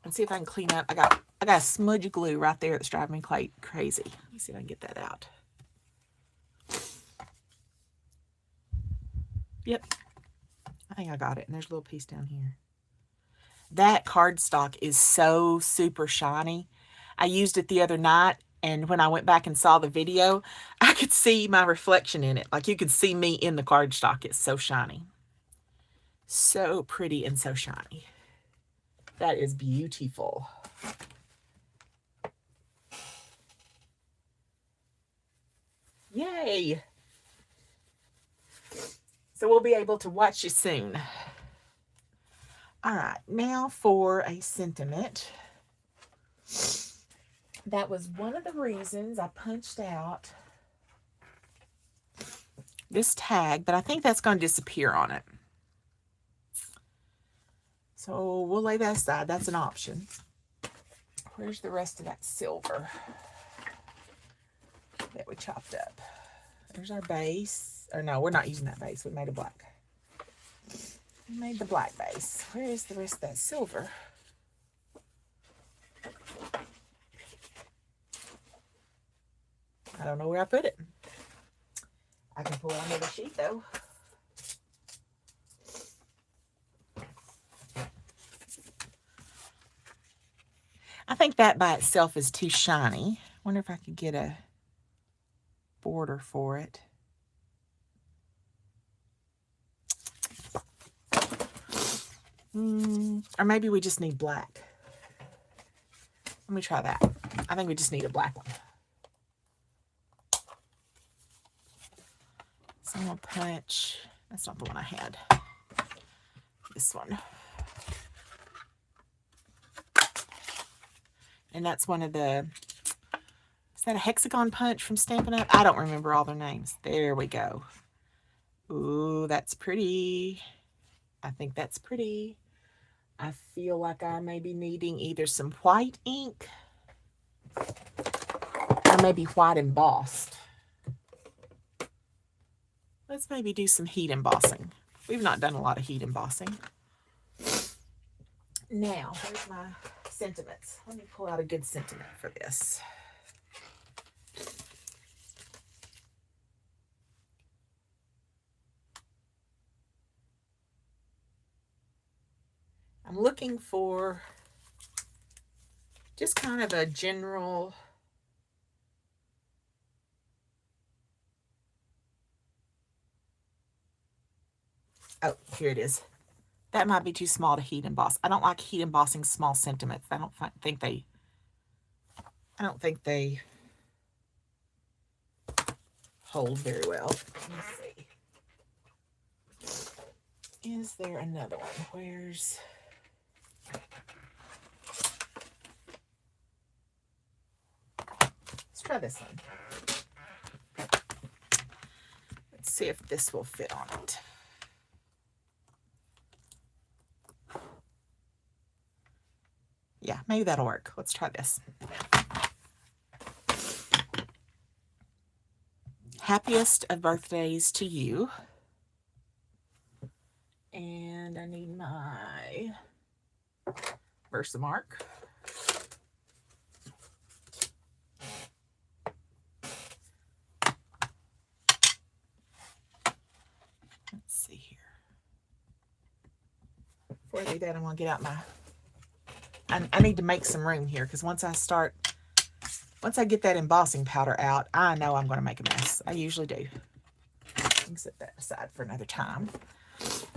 and see if I can clean up. I got a smudge of glue right there that's driving me crazy. Let me see if I can get that out. Yep. I think I got it. And there's a little piece down here. That cardstock is so super shiny. I used it the other night, and when I went back and saw the video, I could see my reflection in it. Like you could see me in the cardstock. It's so shiny. So pretty and so shiny. That is beautiful. Yay! So we'll be able to watch you soon. All right, now for a sentiment. That was one of the reasons I punched out this tag, but I think that's going to disappear on it. So we'll lay that aside. That's an option. Where's the rest of that silver that we chopped up? There's our base. Or no, we're not using that base. We made a black. We made the black base. Where is the rest of that silver? I don't know where I put it. I can pull it on the sheet though. I think that by itself is too shiny. Wonder if I could get a border for it. Or maybe we just need black. Let me try that. I think we just need a black one. So I'm going to punch. That's not the one I had. This one. And that's one of the... Is that a hexagon punch from Stampin' Up? I don't remember all their names. There we go. Ooh, that's pretty. I think that's pretty. I feel like I may be needing either some white ink or maybe white embossed. Let's maybe do some heat embossing. We've not done a lot of heat embossing. Now, here's my sentiments. Let me pull out a good sentiment for this. I'm looking for just kind of a general oh, here it is. That might be too small to heat emboss. I don't like heat embossing small sentiments. I don't think they hold very well. Let me see. Is there another one? Where's... Let's try this one. Let's see if this will fit on it. Yeah, maybe that'll work. Let's try this. Happiest of birthdays to you. And I need my Versamark. Let's see here. Before I do that, I'm going to get out my... I need to make some room here because once I get that embossing powder out, I know I'm going to make a mess. I usually do. I can set that aside for another time.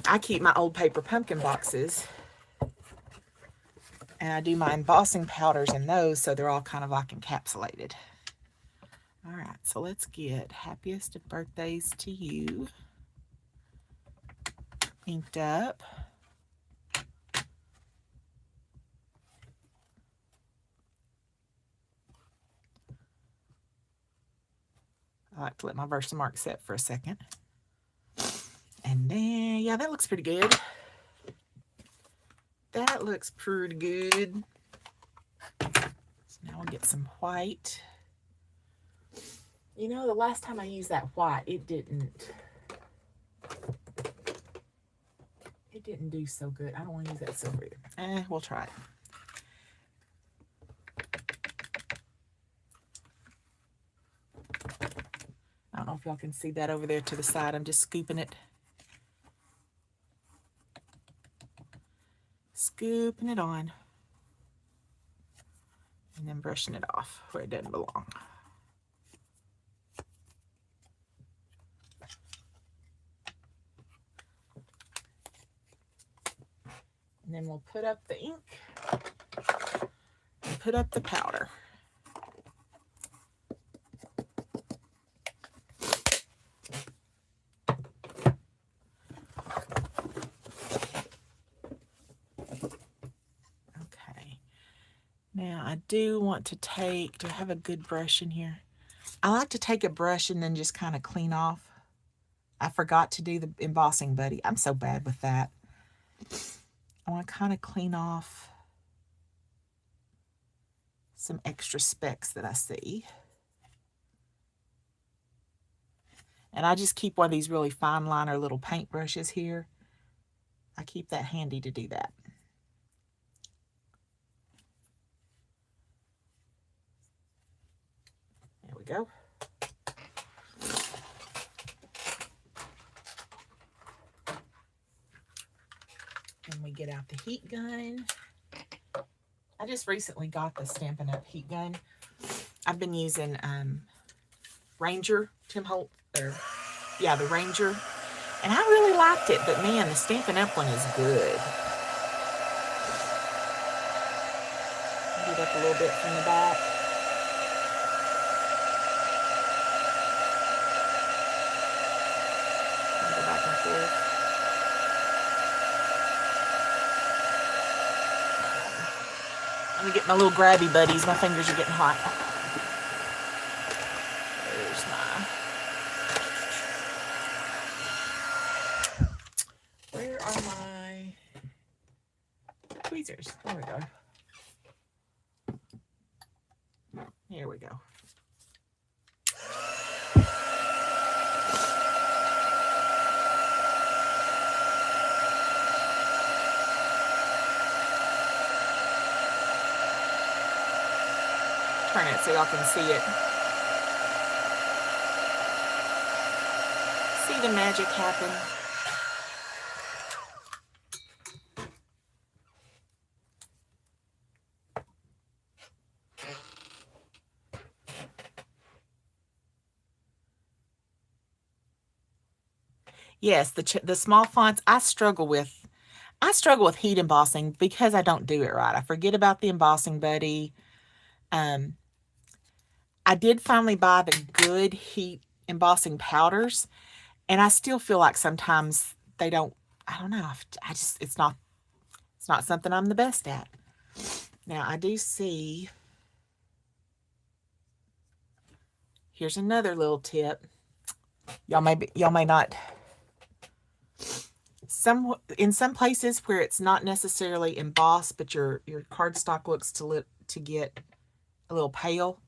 I keep my old paper pumpkin boxes and I do my embossing powders in those so they're all kind of like encapsulated. All right, so let's get happiest of birthdays to you inked up. I like to let my Versamark set for a second. And then, yeah, that looks pretty good. That looks pretty good. So now we'll get some white. You know, the last time I used that white, it didn't It didn't do so good. I don't want to use that silver either. We'll try it. I don't know if y'all can see that over there to the side. I'm just scooping it. Scooping it on. And then brushing it off where it doesn't belong. And then we'll put up the ink and put up the powder. Okay. Now I do want to take, do I have a good brush in here? I like to take a brush and then just kind of clean off. I forgot to do the embossing buddy. I'm so bad with that. I want to kind of clean off some extra specks that I see. And I just keep one of these really fine liner little paint brushes here. I keep that handy to do that. There we go. And we get out the heat gun. I just recently got the Stampin' Up! Heat gun. I've been using Ranger, Tim Holt, or yeah, the Ranger. And I really liked it, but man, the Stampin' Up! One is good. Get up a little bit from the back. Go back and forth. Let me get my little grabby buddies. My fingers are getting hot. There's my... Where are my tweezers? There we go. Here we go. Turn it so y'all can see it. See the magic happen. Yes, the small fonts I struggle with. I struggle with heat embossing because I don't do it right. I forget about the embossing buddy. I did finally buy the good heat embossing powders, and I still feel like sometimes they don't, I don't know, it's not something I'm the best at. Now I do see, here's another little tip. Y'all may not, in some places where it's not necessarily embossed, but your cardstock looks to get a little pale,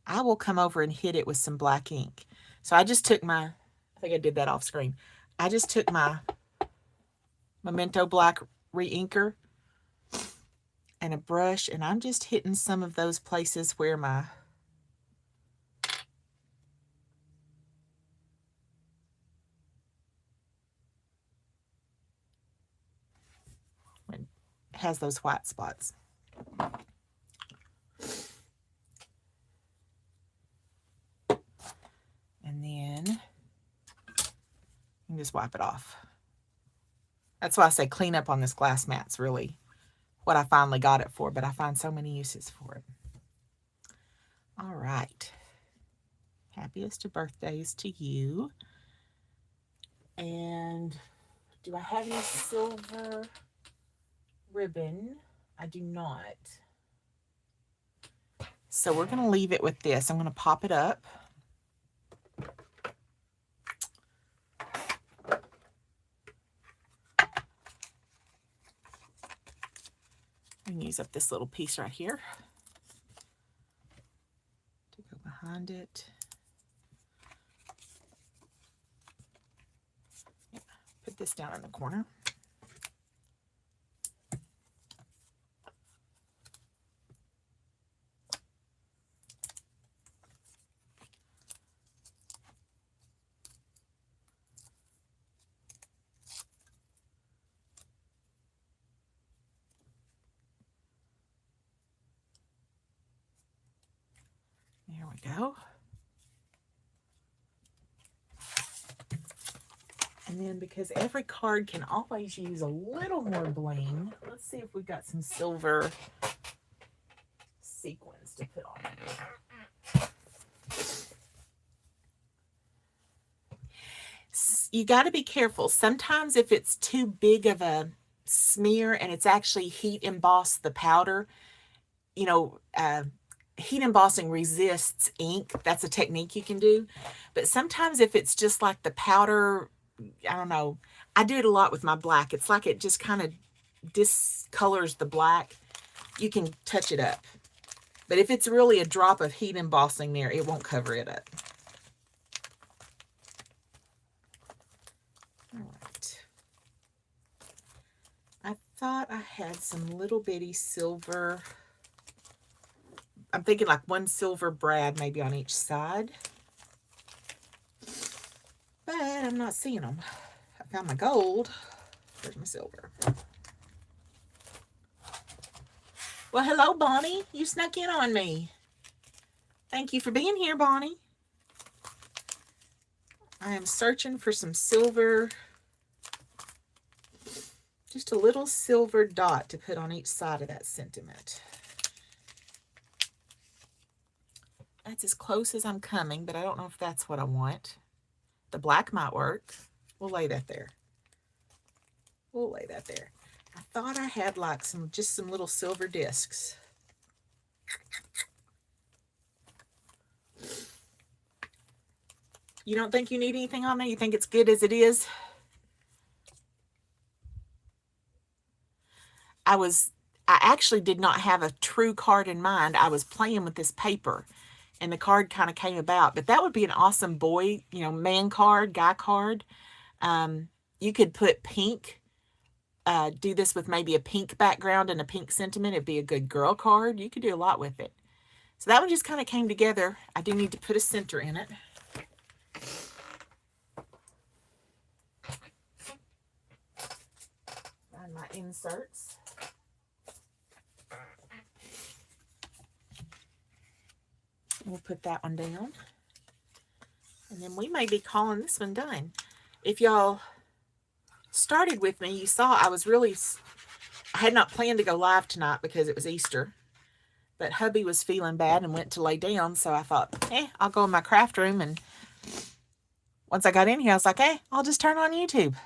I will come over and hit it with some black ink. So I just took I think I did that off screen. I just took my Memento Black re-inker and a brush, and I'm just hitting some of those places where my has those white spots. And then you can just wipe it off. That's why I say clean up on this glass mat's really what I finally got it for, but I find so many uses for it. All right. Happiest of birthdays to you. And do I have any silver ribbon? I do not. So we're going to leave it with this. I'm going to pop it up. And use up this little piece right here to go behind it. Yeah, put this down in the corner. we go. And then because every card can always use a little more bling, let's see if we've got some silver sequins to put on it. You got to be careful. Sometimes if it's too big of a smear and it's actually heat embossed the powder, you know, heat embossing resists ink. That's a technique you can do. But sometimes if it's just like the powder, I don't know, I do it a lot with my black. It's like it just kind of discolors the black. You can touch it up. But if it's really a drop of heat embossing there, it won't cover it up. All right. I thought I had some little bitty silver. I'm thinking like one silver brad maybe on each side. But I'm not seeing them. I found my gold. Where's my silver? Well, hello, Bonnie. You snuck in on me. Thank you for being here, Bonnie. I am searching for some silver. Just a little silver dot to put on each side of that sentiment. That's as close as I'm coming, but I don't know if that's what I want. The black might work. We'll lay that there. We'll lay that there. I thought I had like just some little silver discs. You don't think you need anything on there? You think it's good as it is? I actually did not have a true card in mind. I was playing with this paper and the card kind of came about, but that would be an awesome boy, man card, guy card. You could put pink, do this with maybe a pink background and a pink sentiment. It'd be a good girl card. You could do a lot with it. So that one just kind of came together. I do need to put a center in it. Find my inserts. We'll put that one down. And then we may be calling this one done. If y'all started with me, you saw I had not planned to go live tonight because it was Easter. But hubby was feeling bad and went to lay down. So I thought, I'll go in my craft room. And once I got in here, I was like, I'll just turn on YouTube.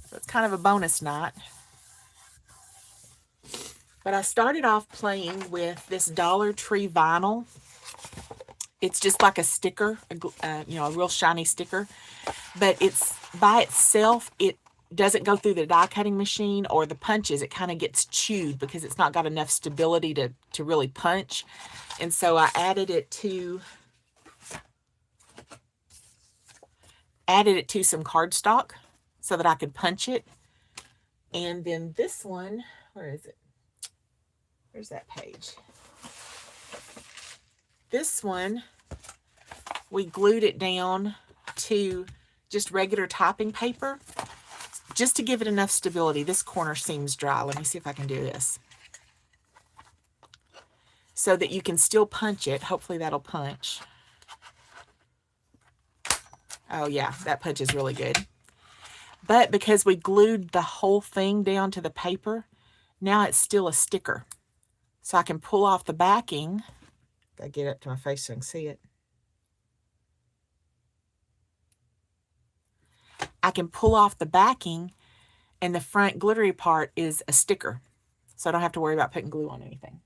So it's kind of a bonus night. But I started off playing with this Dollar Tree vinyl. It's just like a sticker, a real shiny sticker. But it's by itself, it doesn't go through the die cutting machine or the punches. It kind of gets chewed because it's not got enough stability to really punch. And so I added it to some cardstock so that I could punch it. And then this one, where is it? Where's that page? This one, we glued it down to just regular typing paper just to give it enough stability. This corner seems dry. Let me see if I can do this. So that you can still punch it. Hopefully that'll punch. Oh yeah, that punches really good. But because we glued the whole thing down to the paper, now it's still a sticker. So I can pull off the backing. Gotta get up to my face so I can see it. I can pull off the backing and the front glittery part is a sticker. So I don't have to worry about putting glue on anything.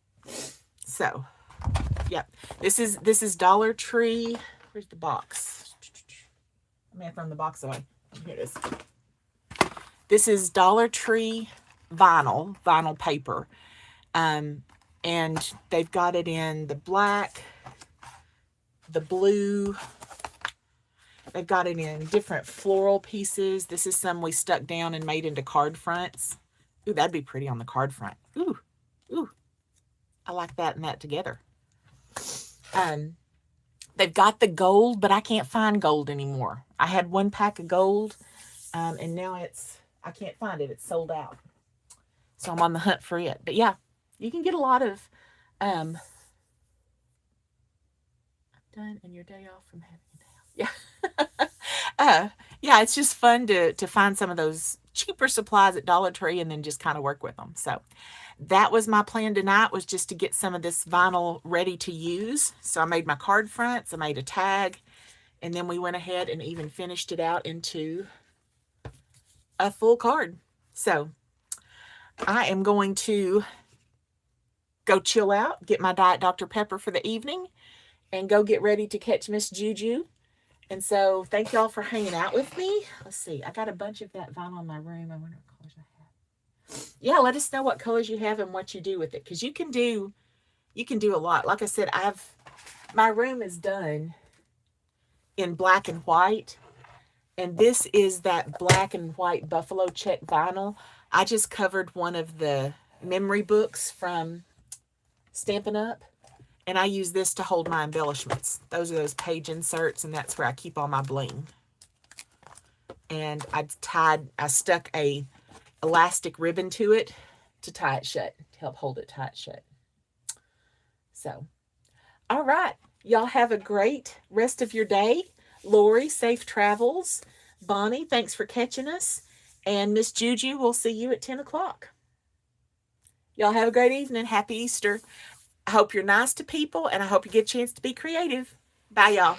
So, yep. This is Dollar Tree. Where's the box? I may have thrown the box away. Here it is. This is Dollar Tree vinyl paper. And they've got it in the black, the blue. They've got it in different floral pieces. This is some we stuck down and made into card fronts. Ooh, that'd be pretty on the card front. Ooh. I like that and that together. They've got the gold, but I can't find gold anymore. I had one pack of gold, and now I can't find it. It's sold out. So I'm on the hunt for it. But yeah, you can get a lot of done and your day off from having a day off. Yeah. uh, yeah, it's just fun to find some of those cheaper supplies at Dollar Tree and then just kind of work with them. So that was my plan tonight, was just to get some of this vinyl ready to use. So I made my card fronts, I made a tag, and then we went ahead and even finished it out into a full card. So I am going to go chill out, get my Diet Dr. Pepper for the evening, and go get ready to catch Miss Juju. And so thank y'all for hanging out with me. Let's see. I got a bunch of that vinyl in my room. I wonder what colors I have. Yeah, let us know what colors you have and what you do with it. Because you can do a lot. Like I said, my room is done in black and white. And this is that black and white buffalo check vinyl. I just covered one of the memory books from Stampin' Up. And I use this to hold my embellishments. Those are those page inserts, and that's where I keep all my bling. And I stuck a elastic ribbon to it to tie it shut, to help hold it tight shut. So, all right. Y'all have a great rest of your day. Lori, safe travels. Bonnie, thanks for catching us. And Miss Juju, we'll see you at 10 o'clock. Y'all have a great evening. Happy Easter. I hope you're nice to people, and I hope you get a chance to be creative. Bye, y'all.